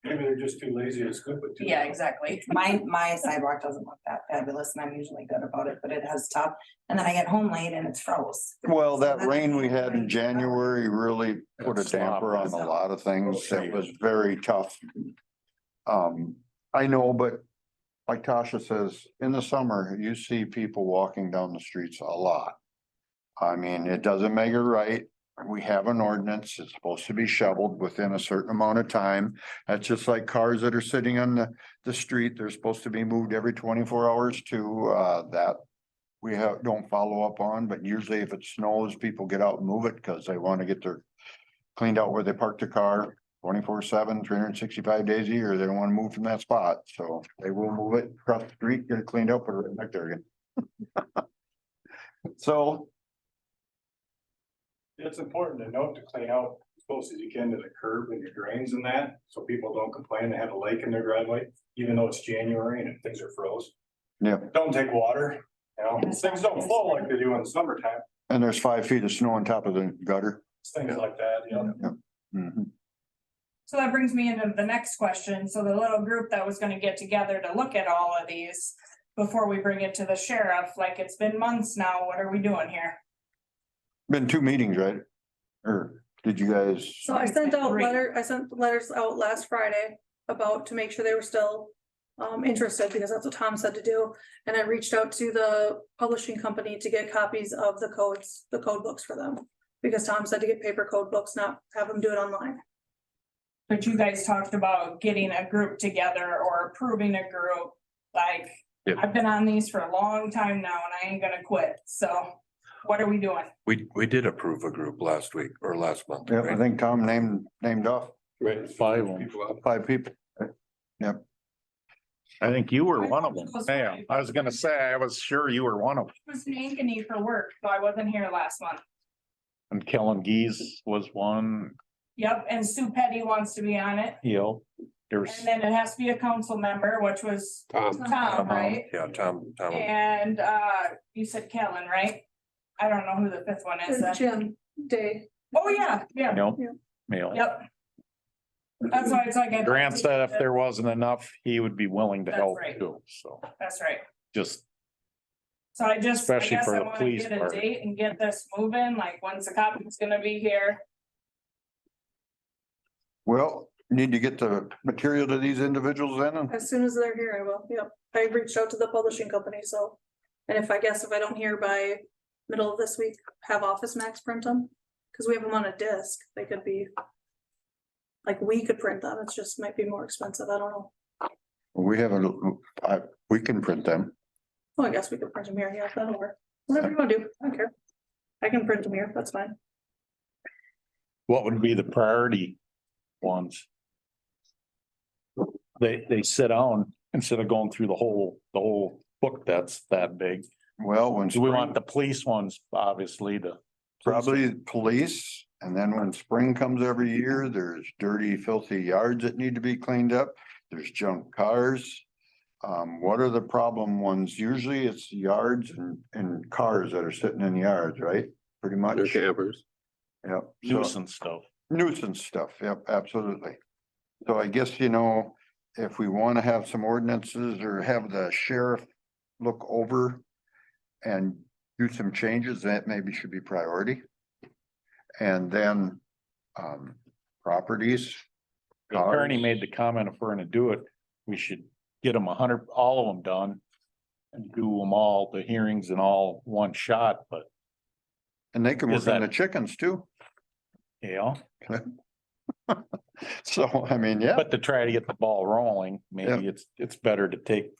[SPEAKER 8] Maybe they're just too lazy to scoop it.
[SPEAKER 7] Yeah, exactly.
[SPEAKER 10] My sidewalk doesn't look that fabulous and I'm usually good about it, but it has top. And then I get home late and it's froze.
[SPEAKER 2] Well, that
[SPEAKER 10] So
[SPEAKER 2] rain we
[SPEAKER 10] that's-
[SPEAKER 2] had in January really put a damper on a lot of things. It was very tough. I know, but like Tasha says, in the summer, you see people walking down the streets a lot. I mean, it doesn't make it right. We have an ordinance. It's supposed to be shoveled within a certain amount of time. That's just like cars that are sitting on the street. They're supposed to be moved every 24 hours too. That we don't follow up on, but usually if it snows, people get out and move it because they want to get their cleaned out where they parked their car 24/7, 365 days a year. They don't want to move from that spot, so they will move it across the street, get it cleaned up, put it right back there again. So,
[SPEAKER 8] It's important to note to clean out as close as you can to the curb and your drains and that, so people don't complain they have a lake in their driveway, even though it's January and things are froze.
[SPEAKER 2] yeah,
[SPEAKER 8] Don't take water, you know, things don't flow like they do in the summertime,
[SPEAKER 2] and there's 5 feet of snow on top of the gutter.
[SPEAKER 8] things like that, you know.
[SPEAKER 2] Mhm.
[SPEAKER 7] So that brings me into the next question. So the little group that was gonna get together to look at all of these before we bring it to the sheriff, like it's been months now, what are we doing here?
[SPEAKER 2] Been 2 meetings, right? Or did you guys?
[SPEAKER 4] So I sent out
[SPEAKER 7] Great.
[SPEAKER 4] I sent letters out last Friday about to make sure they were still interested, because that's what Tom said to do. And I reached out to the publishing company to get copies of the codes, the code books for them. Because Tom said to get paper code books, not have them do it online.
[SPEAKER 7] But you guys talked about getting a group together or approving a group, like,
[SPEAKER 6] Yep.
[SPEAKER 7] I've been on these for a long time now and I ain't gonna quit, so what are we doing?
[SPEAKER 6] We did approve a group last week or last month.
[SPEAKER 2] Yeah, I
[SPEAKER 6] right?
[SPEAKER 2] think Tom named off
[SPEAKER 3] Right.
[SPEAKER 5] 5 of them.
[SPEAKER 3] People out.
[SPEAKER 2] 5 people.
[SPEAKER 5] I think you were one of them. Yeah, I was gonna say, I was sure you were one of them.
[SPEAKER 7] I was in Ankeny for work, so I wasn't here last month.
[SPEAKER 5] And Kellen Geese was one,
[SPEAKER 7] Yep, and Sue Petty wants to be on it,
[SPEAKER 5] you know, there's.
[SPEAKER 7] and then it has to be a council member, which was
[SPEAKER 3] Tom,
[SPEAKER 7] Tom, right?
[SPEAKER 6] Yeah, Tom.
[SPEAKER 7] And you said Kellen, right? I don't know who the fifth one is. then.
[SPEAKER 4] Jim Day.
[SPEAKER 7] Oh, yeah, yeah,
[SPEAKER 5] Nope.
[SPEAKER 4] Yeah.
[SPEAKER 5] Mail.
[SPEAKER 7] yep. That's why it's like.
[SPEAKER 5] Grant said if there wasn't enough, he would be willing to
[SPEAKER 7] That's
[SPEAKER 5] help
[SPEAKER 7] right.
[SPEAKER 5] too, so
[SPEAKER 7] That's right.
[SPEAKER 5] just,
[SPEAKER 7] So I just, I
[SPEAKER 5] Especially
[SPEAKER 7] guess
[SPEAKER 5] for
[SPEAKER 7] I
[SPEAKER 5] the
[SPEAKER 7] wanna
[SPEAKER 5] police
[SPEAKER 7] get a
[SPEAKER 5] part.
[SPEAKER 7] date and get this moving, like, when's the copy's gonna be here?
[SPEAKER 2] Well, need to get the material to these individuals then, and
[SPEAKER 4] As soon as they're here, I will. Yep. I reached out to the publishing company, so. And if I don't hear by middle of this week, have Office Max print them. Cause we have them on a disc. They could be. Like we could print them. It's just might be more expensive. I don't know.
[SPEAKER 2] we can print them.
[SPEAKER 4] Well, I guess we could print them here. Yeah, that'll work. Whatever you wanna do. I don't care. I can print them here. That's fine.
[SPEAKER 5] what would be the priority ones? They sit down instead of going through the whole book that's that big.
[SPEAKER 2] Well, when
[SPEAKER 5] Do we want
[SPEAKER 2] spring,
[SPEAKER 5] the police ones, obviously, to.
[SPEAKER 2] probably police, and then when spring comes every year, there's dirty, filthy yards that need to be cleaned up. There's junk cars. What are the problem ones? Usually it's yards and cars that are sitting in yards, right? Pretty
[SPEAKER 3] their
[SPEAKER 2] much.
[SPEAKER 3] campers.
[SPEAKER 2] Yep. So-
[SPEAKER 5] Nuisance stuff.
[SPEAKER 2] Nuisance stuff, yep, absolutely. So I guess, you know, if we want to have some ordinances or have the sheriff look over and do some changes, that maybe should be priority. And then, properties.
[SPEAKER 5] The attorney
[SPEAKER 2] cars.
[SPEAKER 5] made the comment, if we're gonna do it, we should get them all of them done. And do them all, the hearings and all one shot, but,
[SPEAKER 2] And they can
[SPEAKER 5] Is
[SPEAKER 2] work on
[SPEAKER 5] that-
[SPEAKER 2] the chickens too.
[SPEAKER 5] you know,
[SPEAKER 2] So, I mean, yeah,
[SPEAKER 5] but to try to get the ball rolling, maybe it's better to take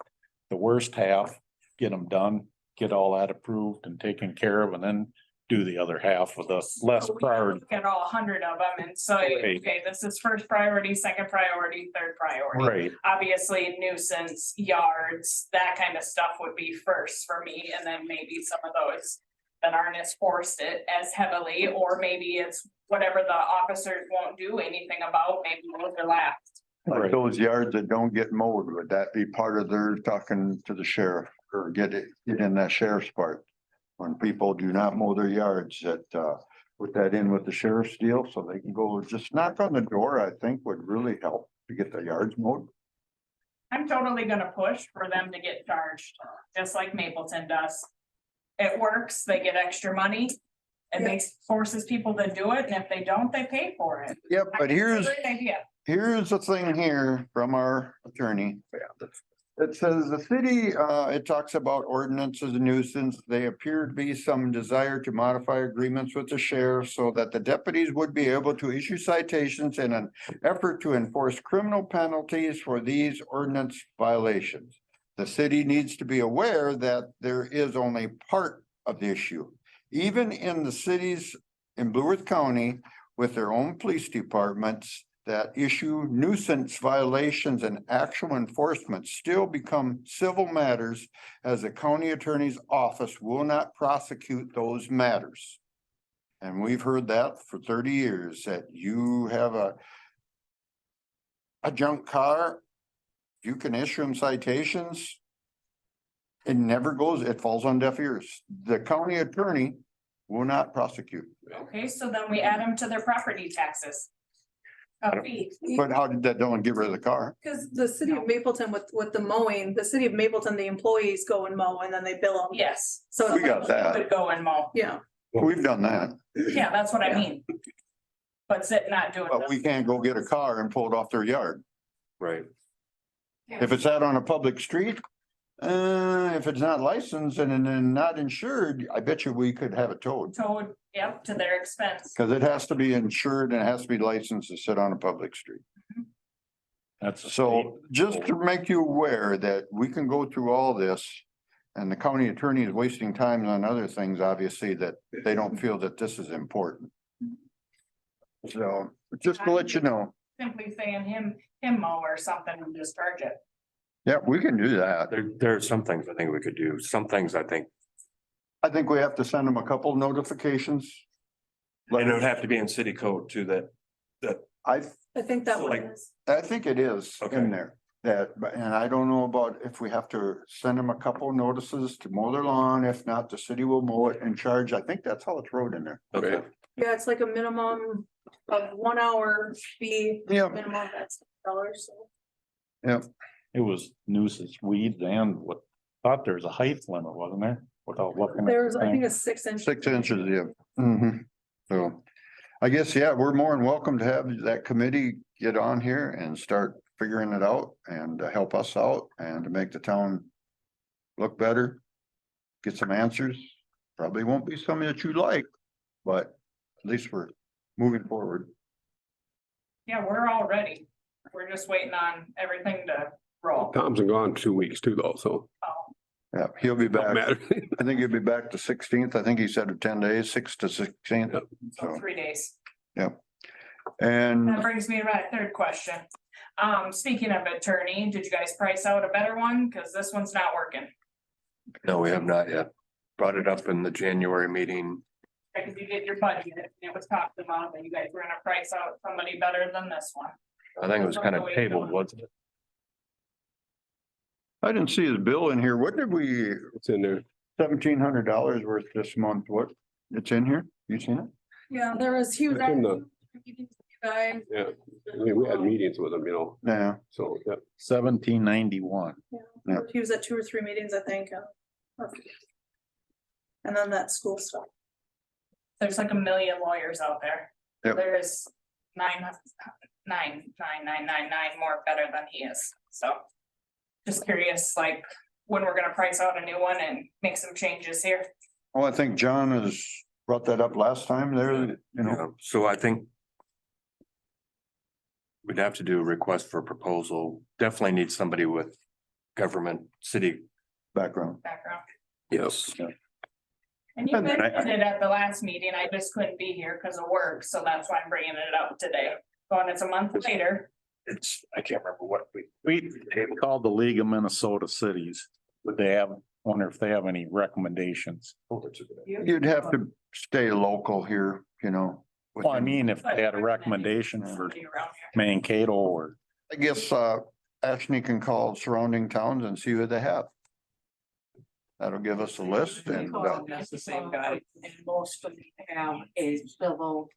[SPEAKER 5] the worst half, get them done, get all that approved and taken care of, and then do the other half with us less
[SPEAKER 7] So we
[SPEAKER 5] priority.
[SPEAKER 7] Look at all 100 of them and say,
[SPEAKER 5] Right.
[SPEAKER 7] okay, this is first priority, second priority, third priority.
[SPEAKER 5] Right,
[SPEAKER 7] Obviously nuisance, yards, that kind of stuff would be first for me, and then maybe some of those that aren't as forced it as heavily, or maybe it's whatever the officers won't do anything about, maybe those are last.
[SPEAKER 2] like
[SPEAKER 5] right.
[SPEAKER 2] those yards that don't get mowed, would that be part of their talking to the sheriff or get in that sheriff's part? When people do not mow their yards, that, put that in with the sheriff's deal, so they can go just knock on the door, I think would really help. to get the yards mowed?
[SPEAKER 7] I'm totally gonna push for them to get charged, just like Mapleton does. It works, they get extra money. It makes, forces people to do it, and if they don't, they pay for it.
[SPEAKER 2] Yep,
[SPEAKER 7] I
[SPEAKER 2] but
[SPEAKER 7] think it's a
[SPEAKER 2] here's.
[SPEAKER 7] great idea.
[SPEAKER 2] Here's the thing here from our attorney. It says the city, it talks about ordinances and nuisance. They appear to be some desire to modify agreements with the sheriff so that the deputies would be able to issue citations in an effort to enforce criminal penalties for these ordinance violations. The city needs to be aware that there is only part of the issue. Even in the cities in Blue Earth County with their own police departments, that issue nuisance violations and actual enforcement still become civil matters as the county attorney's office will not prosecute those matters. And we've heard that for 30 years, that you have a junk car, you can issue them citations. It never goes, it falls on deaf ears. The county attorney will not prosecute.
[SPEAKER 7] Okay, so then we add them to their property taxes. A fee.
[SPEAKER 2] But how did that don't get rid of the car?
[SPEAKER 4] Cause the city of Mapleton with the mowing, the city of Mapleton, the employees go and mow and then they bill them.
[SPEAKER 7] Yes.
[SPEAKER 4] So,
[SPEAKER 2] We got that.
[SPEAKER 7] Could go and mow.
[SPEAKER 4] yeah,
[SPEAKER 2] We've done that,
[SPEAKER 7] Yeah, that's what I mean. But sit not doing.
[SPEAKER 2] but we can't go get a car and pull it off their yard.
[SPEAKER 6] Right.
[SPEAKER 2] If it's out on a public street, if it's not licensed and then not insured, I bet you we could have it towed.
[SPEAKER 7] Towed, yep, to their expense.
[SPEAKER 2] Cause it has to be insured and it has to be licensed to sit on a public street.
[SPEAKER 5] That's a state.
[SPEAKER 2] So just to make you aware that we can go through all this. And the county attorney is wasting time on other things, obviously, that they don't feel that this is important. So just to let you know,
[SPEAKER 7] Simply saying him mow or something and discharge it.
[SPEAKER 2] yeah, we can do that.
[SPEAKER 6] There are some things I think we could do. Some things I think,
[SPEAKER 2] I think we have to send them a couple notifications.
[SPEAKER 6] and it would have to be in city code too, that
[SPEAKER 2] I
[SPEAKER 4] I think that
[SPEAKER 6] So,
[SPEAKER 4] one
[SPEAKER 6] like,
[SPEAKER 4] is.
[SPEAKER 2] I think it is
[SPEAKER 6] Okay.
[SPEAKER 2] in there, and I don't know about if we have to send them a couple notices to mow their lawn, if not, the city will mow it and charge, I think that's how it's wrote in there.
[SPEAKER 6] okay,
[SPEAKER 4] Yeah, it's like a minimum of 1 hour fee,
[SPEAKER 2] Yeah,
[SPEAKER 4] minimum that's dollars, so.
[SPEAKER 5] It was nuisance weeds and what, thought there was a height limit, wasn't there? Without looking. at the
[SPEAKER 4] There's, I
[SPEAKER 5] thing.
[SPEAKER 4] think it's 6 inches.
[SPEAKER 2] 6 inches, yeah. So, I guess, yeah, we're more than welcome to have that committee get on here and start figuring it out and to help us out and to make the town look better. Get some answers, probably won't be some that you like, but at least we're moving forward.
[SPEAKER 7] Yeah, we're all ready. We're just waiting on everything to roll.
[SPEAKER 3] Tom's been gone 2 weeks too, though, so.
[SPEAKER 2] Yeah, he'll be
[SPEAKER 3] Don't
[SPEAKER 2] back.
[SPEAKER 3] matter.
[SPEAKER 2] I think he'll be back the 16th. I think he said 10 days, 6 to 16th.
[SPEAKER 3] Yep.
[SPEAKER 7] So
[SPEAKER 2] So,
[SPEAKER 7] 3 days.
[SPEAKER 2] and
[SPEAKER 7] That brings me to my third question. Speaking of attorney, did you guys price out a better one? Cause this one's not working.
[SPEAKER 6] no, we have not yet. Brought it up in the January meeting.
[SPEAKER 7] Cause you did your budget and it was talked about that you guys were gonna price out somebody better than this one.
[SPEAKER 6] I think it was kind of tabled, wasn't it?
[SPEAKER 2] I didn't see the bill in here. What did we,
[SPEAKER 3] It's in there.
[SPEAKER 2] $1,700 worth this month? What? It's in here? You seen it?
[SPEAKER 4] Yeah, there was, he was.
[SPEAKER 3] It's in the-
[SPEAKER 4] asking you guys,
[SPEAKER 3] Yeah, I mean, we had meetings with him, you know,
[SPEAKER 2] Yeah.
[SPEAKER 3] so, yeah.
[SPEAKER 5] 1791.
[SPEAKER 2] Yeah.
[SPEAKER 4] He was at 2 or 3 meetings, I think. And then that school stuff.
[SPEAKER 7] There's like a million lawyers out there.
[SPEAKER 2] Yep.
[SPEAKER 7] There's nine more better than he is, so. Just curious, like, when we're gonna price out a new one and make some changes here.
[SPEAKER 2] Well, I think John has brought that up last time there, you know,
[SPEAKER 6] Yeah, so I think. We'd have to do a request for proposal. Definitely need somebody with government, city.
[SPEAKER 2] background.
[SPEAKER 7] Background.
[SPEAKER 3] Yes.
[SPEAKER 7] And you
[SPEAKER 2] And I-
[SPEAKER 7] mentioned it at the last meeting, I just couldn't be here because of work, so that's why I'm bringing it up today. Going, it's a month later.
[SPEAKER 6] I can't remember what
[SPEAKER 5] We called the League of Minnesota Cities. Would they have, wonder if they have any recommendations?
[SPEAKER 2] You'd have to stay local here, you know.
[SPEAKER 5] Well, I mean, if they had a recommendation for
[SPEAKER 7] Somebody around here.
[SPEAKER 5] Mankato or,
[SPEAKER 2] I guess, Ashley can call surrounding towns and see what they have. That'll give us a list and,
[SPEAKER 9] That's the same guy. And most of them have a civil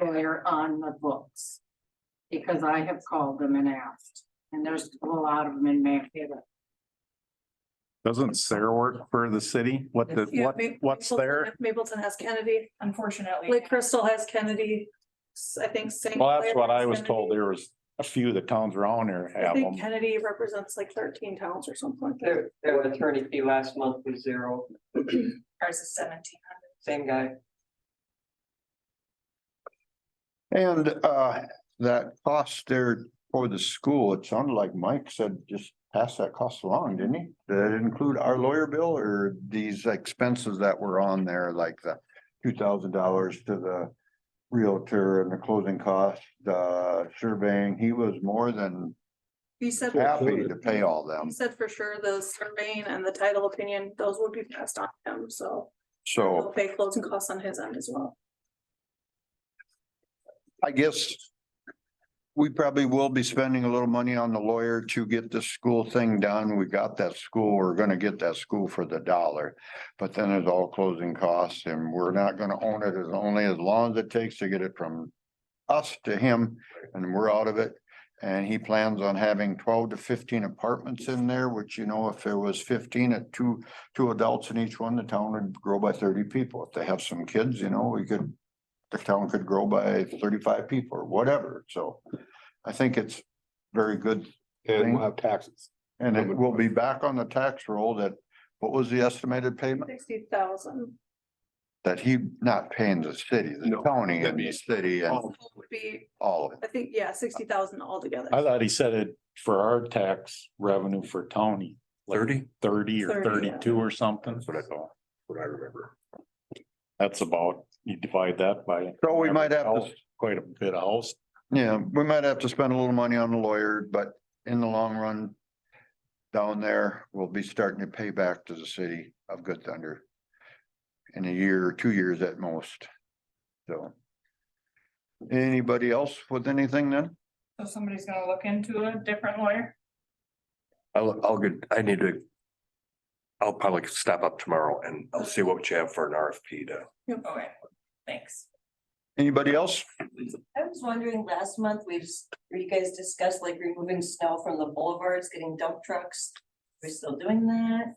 [SPEAKER 9] lawyer on the books. because I have called them and asked, and there's a lot of them in Mankato.
[SPEAKER 5] Doesn't Sarah work for the city? What the,
[SPEAKER 4] Yeah,
[SPEAKER 5] what's
[SPEAKER 4] Mapleton-
[SPEAKER 5] there?
[SPEAKER 4] Mapleton has Kennedy,
[SPEAKER 7] Unfortunately.
[SPEAKER 4] Lake Crystal has Kennedy, I think St.
[SPEAKER 5] Well, that's what
[SPEAKER 4] Clair
[SPEAKER 5] I
[SPEAKER 4] has
[SPEAKER 5] was told.
[SPEAKER 4] Kennedy.
[SPEAKER 5] There was a few of the towns around there
[SPEAKER 4] I
[SPEAKER 5] have them.
[SPEAKER 4] think Kennedy represents like 13 towns or something like that.
[SPEAKER 11] Their attorney fee last month was zero,
[SPEAKER 7] Ours is 1,700.
[SPEAKER 11] same guy.
[SPEAKER 2] And that cost there for the school, it sounded like Mike said, just pass that cost along, didn't he? Did it include our lawyer bill or these expenses that were on there, like the $2,000 to the realtor and the closing cost, the surveying? He was more than
[SPEAKER 4] He said,
[SPEAKER 2] happy to pay all them.
[SPEAKER 4] he said for sure the surveying and the title opinion, those would be passed on to him, so.
[SPEAKER 2] So
[SPEAKER 4] He'll pay closing costs on his end as well.
[SPEAKER 2] I guess we probably will be spending a little money on the lawyer to get the school thing done. We got that school, we're gonna get that school for the dollar. But then there's all closing costs and we're not gonna own it as only as long as it takes to get it from us to him and we're out of it. And he plans on having 12 to 15 apartments in there, which, you know, if there was 15 at two adults in each one, the town would grow by 30 people. If they have some kids, you know, the town could grow by 35 people or whatever. So I think it's very good.
[SPEAKER 3] And we'll have taxes.
[SPEAKER 2] And it will be back on the tax roll that, what was the estimated payment?
[SPEAKER 4] 60,000
[SPEAKER 2] That he not paying the city, the
[SPEAKER 3] No,
[SPEAKER 2] county and
[SPEAKER 3] that'd
[SPEAKER 2] the
[SPEAKER 3] be-
[SPEAKER 2] city and
[SPEAKER 4] would be,
[SPEAKER 2] all of it.
[SPEAKER 4] I think, yeah, 60,000 altogether.
[SPEAKER 5] I thought he said it for our tax revenue for Tony. like
[SPEAKER 6] 30?
[SPEAKER 5] 30 or
[SPEAKER 4] 30, yeah.
[SPEAKER 5] 32 or something.
[SPEAKER 6] That's what I thought, what I remember.
[SPEAKER 5] That's about, you divide that by.
[SPEAKER 2] So we might have to,
[SPEAKER 5] Quite a bit of house.
[SPEAKER 2] yeah, we might have to spend a little money on the lawyer, but in the long run. Down there, we'll be starting to pay back to the city of Good Thunder. In a year or 2 years at most. So. Anybody else with anything then?
[SPEAKER 7] So somebody's gonna look into a different lawyer.
[SPEAKER 6] I'll get, I need to. I'll probably stop up tomorrow and I'll see what you have for an RFP to.
[SPEAKER 7] Okay, thanks.
[SPEAKER 2] Anybody else?
[SPEAKER 10] I was wondering, last month, you guys discussed like removing snow from the boulevards, getting dump trucks. We're still doing that?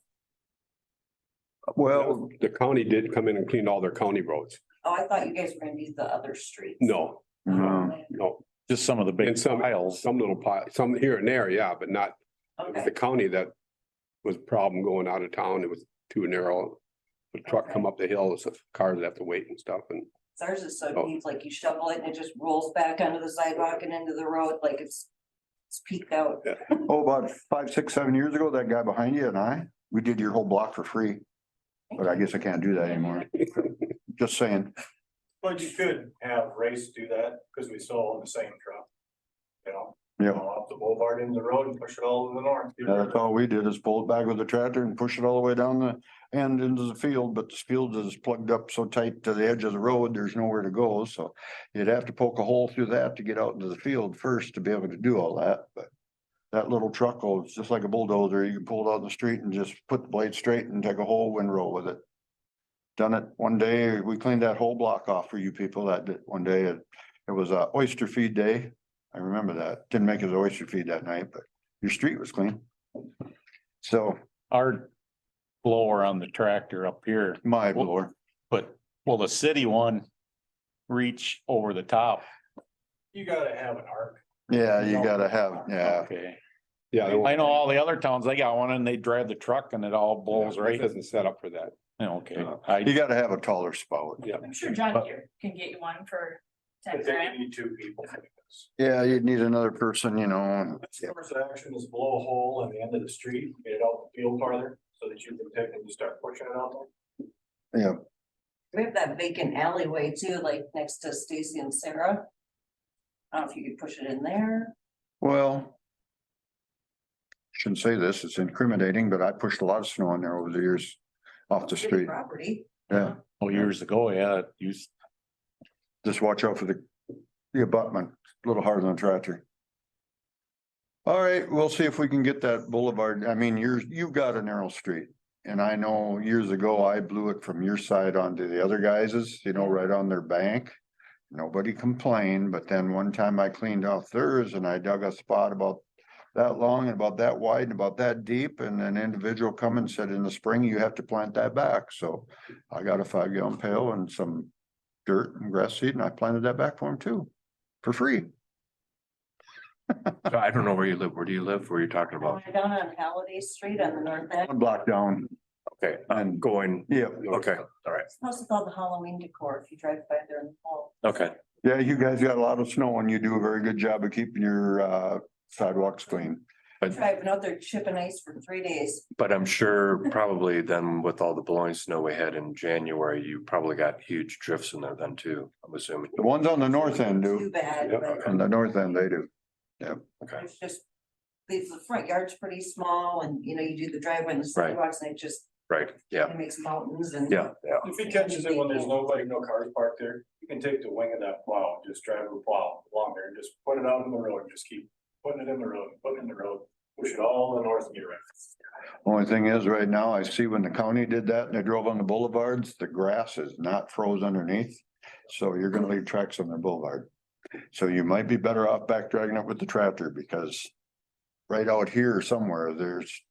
[SPEAKER 2] Well,
[SPEAKER 3] The county did come in and clean all their county roads.
[SPEAKER 10] Oh, I thought you guys were gonna use the other streets.
[SPEAKER 3] No, no,
[SPEAKER 5] Just some of the big
[SPEAKER 3] and some
[SPEAKER 5] piles.
[SPEAKER 3] some little pile, some here and there, yeah, but not
[SPEAKER 10] Okay,
[SPEAKER 3] the county that was a problem going out of town. It was too narrow. The truck come up the hill, so cars have to wait and stuff and
[SPEAKER 10] ours is so
[SPEAKER 3] Oh.
[SPEAKER 10] deep, like you shovel it and it just rolls back onto the sidewalk and into the road, like it's peaked out.
[SPEAKER 2] oh, about 5, 6, 7 years ago, that guy behind you and we did your whole block for free. But I guess I can't do that anymore. Just saying.
[SPEAKER 8] But you could have race do that, because we still own the same truck. You know,
[SPEAKER 2] Yeah,
[SPEAKER 8] off the boulevard into the road and push it all to the north.
[SPEAKER 2] that's all we did is pull it back with the tractor and push it all the way down the end into the field, but the field is plugged up so tight to the edge of the road, there's nowhere to go, so. You'd have to poke a hole through that to get out into the field first to be able to do all that, but. That little truck, oh, it's just like a bulldozer, you can pull it out in the street and just put the blade straight and take a whole windrow with it. Done it one day, we cleaned that whole block off for you people that did one day, it was a oyster feed day. I remember that, didn't make it oyster feed that night, but your street was clean. So
[SPEAKER 5] Our blower on the tractor up here,
[SPEAKER 2] my blower,
[SPEAKER 5] but will the city one reach over the top?
[SPEAKER 8] You gotta have an arc.
[SPEAKER 2] yeah, you gotta have, yeah,
[SPEAKER 5] Okay.
[SPEAKER 3] yeah.
[SPEAKER 5] I know all the other towns, they got one and they drive the truck and it all blows right.
[SPEAKER 3] Doesn't set up for that.
[SPEAKER 5] Okay.
[SPEAKER 2] you gotta have a taller spout.
[SPEAKER 3] Yeah.
[SPEAKER 7] I'm sure John here can get you one for 10
[SPEAKER 8] But then
[SPEAKER 7] grand.
[SPEAKER 8] you need 2 people. to do this.
[SPEAKER 2] Yeah, you'd need another person, you know, and
[SPEAKER 8] The first action is blow a hole in the end of the street, get it out the field farther, so that you can take and just start pushing it out there.
[SPEAKER 2] yeah,
[SPEAKER 10] We have that vacant alleyway too, like next to Stacy and Sarah. I don't know if you could push it in there.
[SPEAKER 2] well. Shouldn't say this, it's incriminating, but I pushed a lot of snow in there over the years off the
[SPEAKER 10] City
[SPEAKER 2] street,
[SPEAKER 10] property.
[SPEAKER 2] yeah,
[SPEAKER 5] Oh, years ago, yeah, it used,
[SPEAKER 2] just watch out for the abutment, a little harder than a tractor. All right, we'll see if we can get that boulevard, I mean, you've got a narrow street. And I know years ago, I blew it from your side onto the other guys's, you know, right on their bank. nobody complained, but then one time I cleaned off theirs and I dug a spot about that long and about that wide and about that deep, and an individual come and said, in the spring, you have to plant that back, so I got a 5-gallon pail and some dirt and grass seed, and I planted that back for him too, for free.
[SPEAKER 6] So I don't know where you live. Where do you live? Where you're talking about?
[SPEAKER 10] Down on Halliday Street on the north end.
[SPEAKER 2] One block down,
[SPEAKER 6] Okay, I'm going,
[SPEAKER 2] yeah,
[SPEAKER 6] okay, all right,
[SPEAKER 10] It's supposed to call the Halloween decor if you drive by there in the fall.
[SPEAKER 6] okay.
[SPEAKER 2] yeah, you guys got a lot of snow and you do a very good job of keeping your sidewalks clean.
[SPEAKER 10] Driving out there chipping ice for 3 days.
[SPEAKER 6] But I'm sure probably then with all the blowing snow we had in January, you probably got huge drifts in there then too, I'm assuming.
[SPEAKER 2] The ones on the north end
[SPEAKER 10] Too
[SPEAKER 2] do,
[SPEAKER 10] bad,
[SPEAKER 6] Yep,
[SPEAKER 10] but
[SPEAKER 6] okay.
[SPEAKER 2] on the north end they do.
[SPEAKER 6] Okay,
[SPEAKER 10] it's just. The front yard's pretty small and, you know, you do the driveway and the sidewalks and it just,
[SPEAKER 6] right, yeah,
[SPEAKER 10] it makes mountains and.
[SPEAKER 6] yeah, yeah.
[SPEAKER 8] If he catches it when there's nobody, no cars parked there, you can take the wing of that plow, just drive the plow along there and just put it out in the road, just keep putting it in the road, putting it in the road. Push it all in the north and get around.
[SPEAKER 2] Only thing is, right now, I see when the county did that and they drove on the boulevards, the grass is not froze underneath. So you're gonna leave tracks on their boulevard. So you might be better off back dragging it with the tractor because right out here somewhere, there's,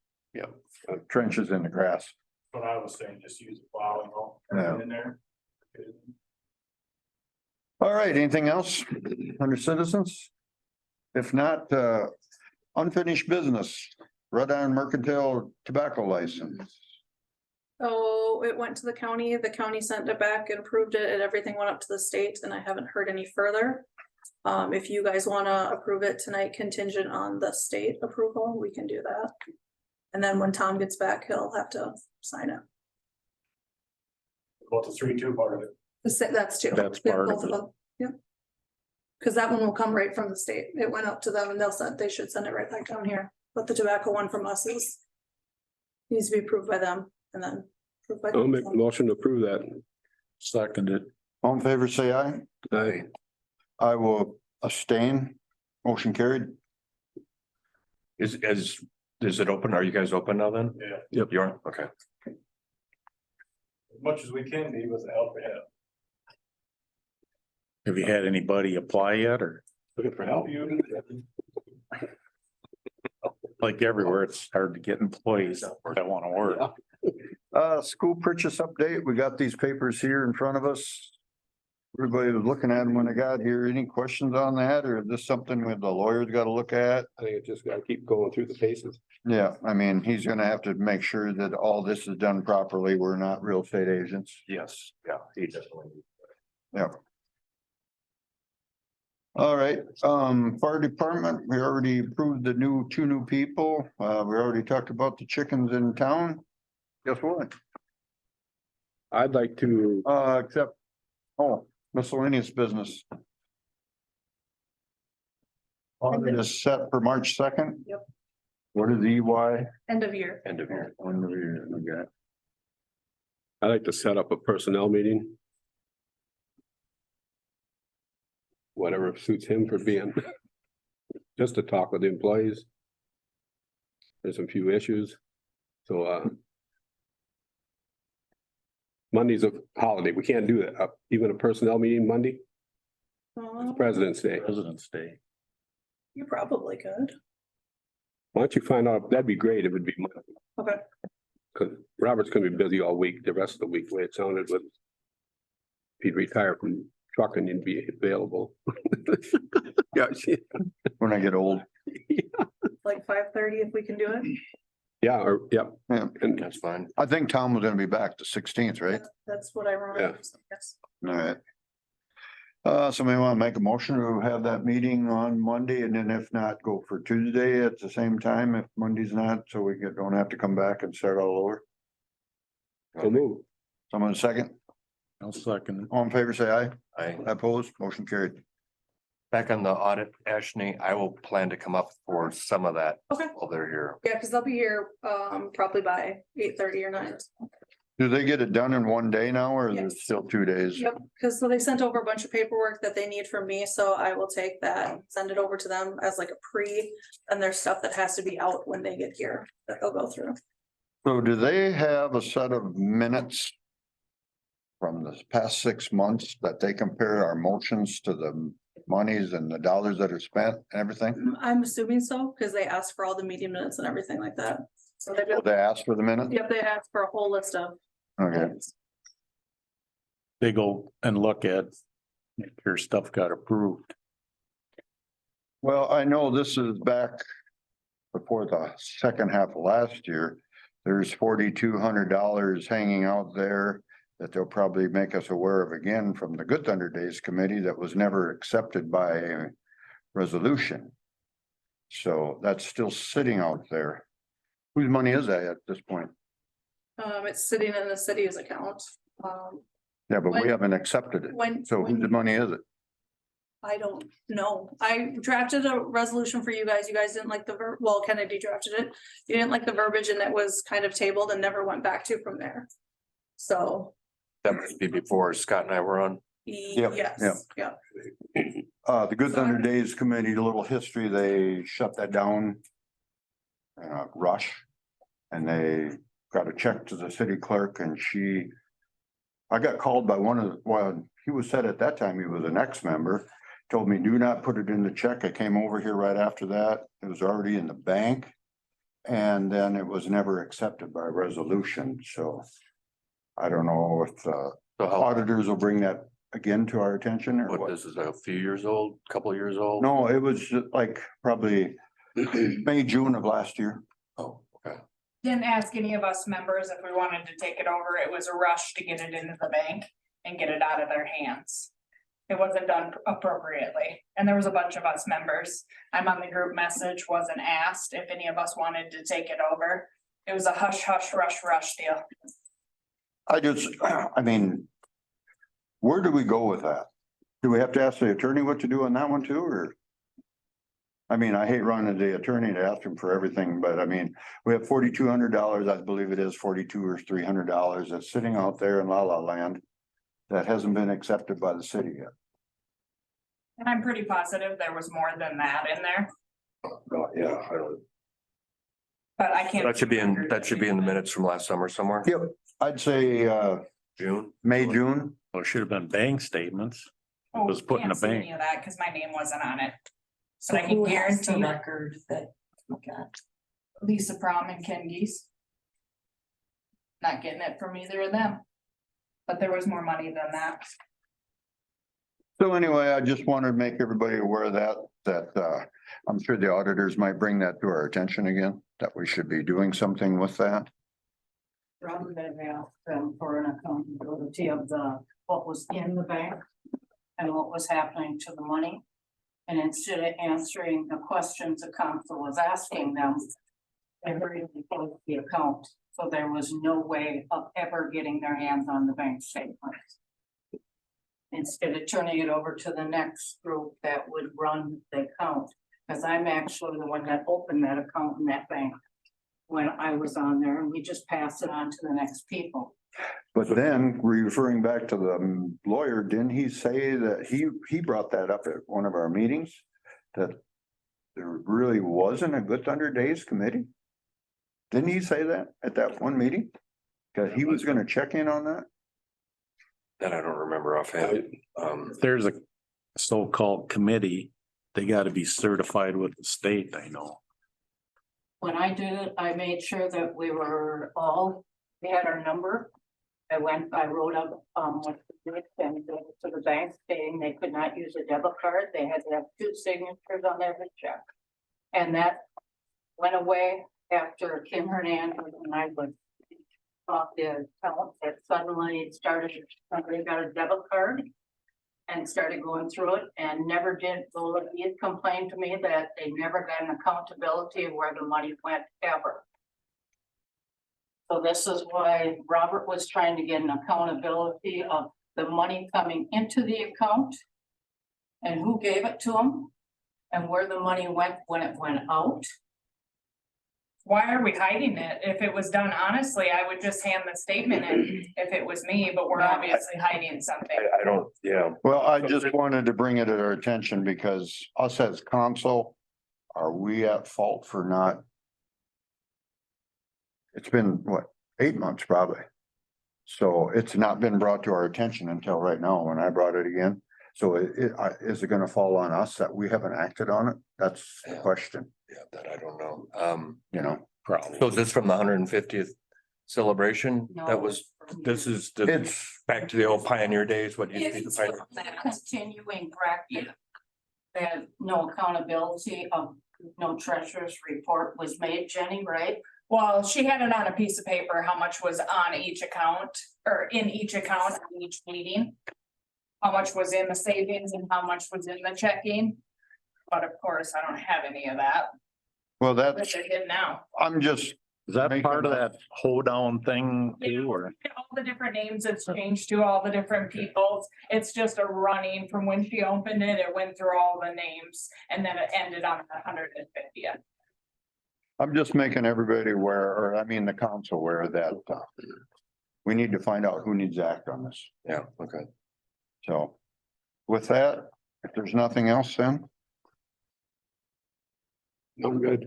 [SPEAKER 2] trenches in the grass.
[SPEAKER 8] What I was saying, just use the plow and all,
[SPEAKER 2] Yeah.
[SPEAKER 8] in there.
[SPEAKER 2] All right, anything else under citizens? If not, unfinished business, Red Iron Mercantile Tobacco License.
[SPEAKER 4] So it went to the county sent it back and approved it, and everything went up to the state, and I haven't heard any further. If you guys wanna approve it tonight contingent on the state approval, we can do that. And then when Tom gets back, he'll have to sign it.
[SPEAKER 8] About the 3-2 part of it.
[SPEAKER 4] That's two.
[SPEAKER 5] That's
[SPEAKER 4] Yeah,
[SPEAKER 5] part of
[SPEAKER 4] both
[SPEAKER 5] it.
[SPEAKER 4] them. Yep. Cause that one will come right from the state. It went up to them and they should send it right back down here. But the tobacco one from us is. Needs to be approved by them and then. approved by
[SPEAKER 3] I'll make a
[SPEAKER 4] them.
[SPEAKER 3] motion to approve that.
[SPEAKER 5] Seconded.
[SPEAKER 2] All in favor, say aye.
[SPEAKER 3] Aye.
[SPEAKER 2] I will abstain. Motion carried.
[SPEAKER 6] Is it open? Are you guys open now then?
[SPEAKER 8] Yeah,
[SPEAKER 3] Yep.
[SPEAKER 6] You are, okay.
[SPEAKER 8] as much as we can be with the help we have.
[SPEAKER 5] Have you had anybody apply yet or
[SPEAKER 3] Looking for help.
[SPEAKER 8] You-
[SPEAKER 5] like everywhere, it's hard to get employees that want to work.
[SPEAKER 2] School purchase update. We got these papers here in front of us. Everybody was looking at them when they got here. Any questions on that, or is this something that the lawyer's got to look at?
[SPEAKER 3] I think it just gotta keep going through the paces.
[SPEAKER 2] Yeah, I mean, he's gonna have to make sure that all this is done properly. We're not real estate agents.
[SPEAKER 6] Yes, yeah, he definitely.
[SPEAKER 2] Yeah. All right, fire department, we already approved the two new people. We already talked about the chickens in town. Guess what?
[SPEAKER 3] I'd like to,
[SPEAKER 2] Except, oh, miscellaneous business. Audit is set for March 2nd.
[SPEAKER 4] Yep.
[SPEAKER 2] What is EY?
[SPEAKER 4] End of year.
[SPEAKER 6] End of year.
[SPEAKER 2] Okay.
[SPEAKER 3] I'd like to set up a personnel meeting. Whatever suits him for being. Just to talk with the employees. There's a few issues, so Monday's a holiday, we can't do that, even a personnel meeting Monday, President's Day.
[SPEAKER 5] President's Day.
[SPEAKER 4] You probably could.
[SPEAKER 3] Why don't you find out, that'd be great if it'd be Monday.
[SPEAKER 4] Okay.
[SPEAKER 3] Cause Robert's gonna be busy all week, the rest of the week, the way it sounded with. If he'd retire from trucking, he'd be available. Yeah,
[SPEAKER 2] When I get old.
[SPEAKER 4] Like 5:30 if we can do it.
[SPEAKER 3] yeah,
[SPEAKER 2] Yeah,
[SPEAKER 3] and
[SPEAKER 6] That's fine.
[SPEAKER 2] I think Tom was gonna be back the 16th, right?
[SPEAKER 4] That's what I wrote.
[SPEAKER 3] Yeah.
[SPEAKER 4] Yes.
[SPEAKER 2] All right. Somebody want to make a motion to have that meeting on Monday, and then if not, go for Tuesday at the same time, if Monday's not, so we don't have to come back and start all over.
[SPEAKER 3] so move.
[SPEAKER 2] Someone second,
[SPEAKER 5] I'll second.
[SPEAKER 2] all in favor, say aye.
[SPEAKER 6] I,
[SPEAKER 2] Opposed, motion carried.
[SPEAKER 6] back on the audit, Ashley, I will plan to come up for some of that
[SPEAKER 4] Okay.
[SPEAKER 6] while they're here.
[SPEAKER 4] Yeah, cause they'll be here probably by 8:30 or 9.
[SPEAKER 2] Do they get it done in one day now, or is it
[SPEAKER 4] Yes.
[SPEAKER 2] still 2 days?
[SPEAKER 4] Yep, cause so they sent over a bunch of paperwork that they need from me, so I will take that, send it over to them as like a and there's stuff that has to be out when they get here that they'll go through.
[SPEAKER 2] So do they have a set of minutes from the past 6 months that they compare our motions to the monies and the dollars that are spent and everything?
[SPEAKER 4] I'm assuming so, because they asked for all the meeting minutes and everything like that. So they,
[SPEAKER 2] Will they ask for the minute?
[SPEAKER 4] yep, they asked for a whole list of.
[SPEAKER 2] Okay,
[SPEAKER 4] things.
[SPEAKER 5] They go and look at, make sure stuff got approved.
[SPEAKER 2] well, I know this is back before the second half of last year. There's $4,200 hanging out there that they'll probably make us aware of again from the Good Thunder Days Committee that was never accepted by a resolution. So that's still sitting out there. Whose money is that at this point?
[SPEAKER 4] It's sitting in the city's account.
[SPEAKER 2] Yeah, but we
[SPEAKER 4] When-
[SPEAKER 2] haven't accepted it. So whose money is it?
[SPEAKER 4] I don't know. I drafted a resolution for you guys. You guys didn't like the well, Kennedy drafted it. You didn't like the verbiage and that was kind of tabled and never went back to from there. So,
[SPEAKER 6] That must be before Scott and I were on.
[SPEAKER 4] yes, yeah.
[SPEAKER 2] The Good Thunder Days Committee, a little history, they shut that down. Rush. And they got a check to the city clerk and I got called by he was said at that time, he was an ex-member. Told me, do not put it in the check. I came over here right after that. It was already in the bank. And then it was never accepted by resolution, so. I don't know if
[SPEAKER 6] So how,
[SPEAKER 2] auditors will bring that again to our attention or
[SPEAKER 6] what,
[SPEAKER 2] what.
[SPEAKER 6] this is a few years old, couple of years old?
[SPEAKER 2] No, it was like probably May, June of last year.
[SPEAKER 6] Oh, okay.
[SPEAKER 7] Didn't ask any of us members if we wanted to take it over. It was a rush to get it into the bank and get it out of their hands. It wasn't done appropriately, and there was a bunch of us members. I'm on the group message, wasn't asked if any of us wanted to take it over. It was a hush, hush, rush deal.
[SPEAKER 2] I mean. Where do we go with that? Do we have to ask the attorney what to do on that one too, or? I mean, I hate running to the attorney to ask him for everything, but I mean, we have $4,200, I believe it is 42 or $300 that's sitting out there in La La Land. That hasn't been accepted by the city yet.
[SPEAKER 7] And I'm pretty positive there was more than that in there,
[SPEAKER 6] Yeah, I don't.
[SPEAKER 7] but I can't.
[SPEAKER 6] That should be in the minutes from last summer somewhere,
[SPEAKER 2] Yep, I'd say
[SPEAKER 6] June.
[SPEAKER 2] May, June.
[SPEAKER 5] Well, it should have been bank statements.
[SPEAKER 7] Oh,
[SPEAKER 5] was put in
[SPEAKER 7] can't
[SPEAKER 5] a
[SPEAKER 7] see
[SPEAKER 5] bank.
[SPEAKER 7] any of that, cause my name wasn't on it.
[SPEAKER 10] So
[SPEAKER 7] But I can
[SPEAKER 10] who has the
[SPEAKER 7] guarantee
[SPEAKER 10] record that, look at,
[SPEAKER 7] Lisa Prom and Ken Geese. Not getting it from either of them. But there was more money than that.
[SPEAKER 2] So anyway, I just wanted to make everybody aware of that I'm sure the auditors might bring that to our attention again, that we should be doing something with that.
[SPEAKER 9] Rather than ask them for an accountability of what was in the bank and what was happening to the money. And instead of answering the questions the council was asking them, they hurriedly closed the account. So there was no way of ever getting their hands on the bank statements. Instead of turning it over to the next group that would run the account, because I'm actually the one that opened that account in that bank when I was on there, and we just pass it on to the next people.
[SPEAKER 2] But then referring back to the lawyer, didn't he say that he brought that up at one of our meetings? That there really wasn't a Good Thunder Days committee? Didn't he say that at that one meeting? Cause he was gonna check in on that?
[SPEAKER 6] That I don't remember offhand.
[SPEAKER 5] If there's a so-called committee, they gotta be certified with the state, I know.
[SPEAKER 9] When I did it, I made sure that we had our number. I wrote up, what to do and gave it to the bank saying they could not use a debit card. They had to have 2 signatures on every check. And that went away after Kim Hernandez and I was off the account that suddenly somebody got a debit card and started going through it and never did, well, he had complained to me that they never got an accountability of where the money went ever. So this is why Robert was trying to get an accountability of the money coming into the account and who gave it to him and where the money went when it went out.
[SPEAKER 7] Why are we hiding it? If it was done honestly, I would just hand the statement in if it was me, but we're obviously hiding something.
[SPEAKER 6] I don't, yeah,
[SPEAKER 2] Well, I just wanted to bring it to our attention because us as council, are we at fault for not? It's been what, 8 months probably. So it's not been brought to our attention until right now when I brought it again. So is it gonna fall on us that we haven't acted on it? That's the
[SPEAKER 6] Yeah.
[SPEAKER 2] question,
[SPEAKER 6] Yeah, that I don't know.
[SPEAKER 2] you know?
[SPEAKER 5] Probably.
[SPEAKER 6] So is this from the 150th celebration? That was, this is the,
[SPEAKER 2] It's,
[SPEAKER 6] back to the old pioneer days, what used to be the
[SPEAKER 9] It's
[SPEAKER 6] pioneer.
[SPEAKER 9] that continuing practice. That no accountability of no treasurer's report was made, Jenny, right?
[SPEAKER 7] Well, she had it on a piece of paper, how much was on each account, or in each account, in each meeting. How much was in the savings and how much was in the checking. But of course, I don't have any of that,
[SPEAKER 2] well,
[SPEAKER 7] which
[SPEAKER 2] that's,
[SPEAKER 7] I did now.
[SPEAKER 2] I'm just,
[SPEAKER 5] Is that
[SPEAKER 2] Make
[SPEAKER 5] part of
[SPEAKER 2] them-
[SPEAKER 5] that hoedown thing too, or?
[SPEAKER 7] All the different names it's changed to, all the different peoples. It's just a running from when she opened it, it went through all the names and then it ended on 150th.
[SPEAKER 2] I'm just making everybody aware, or I mean, the council aware that we need to find out who needs to act on this.
[SPEAKER 6] Yeah, okay.
[SPEAKER 2] So with that, if there's nothing else, then
[SPEAKER 3] I'm good.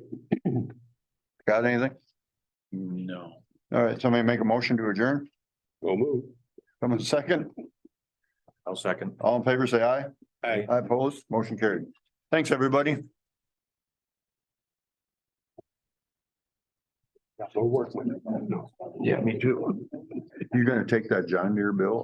[SPEAKER 2] got anything?
[SPEAKER 5] No.
[SPEAKER 2] All right, somebody make a motion to adjourn.
[SPEAKER 3] Go move.
[SPEAKER 2] Come in second.
[SPEAKER 6] I'll second.
[SPEAKER 2] All in favor, say aye.
[SPEAKER 3] Aye.
[SPEAKER 2] I oppose, motion carried. Thanks, everybody.
[SPEAKER 3] We'll work with it.
[SPEAKER 5] Yeah, me too.
[SPEAKER 2] You're gonna take that John Deere bill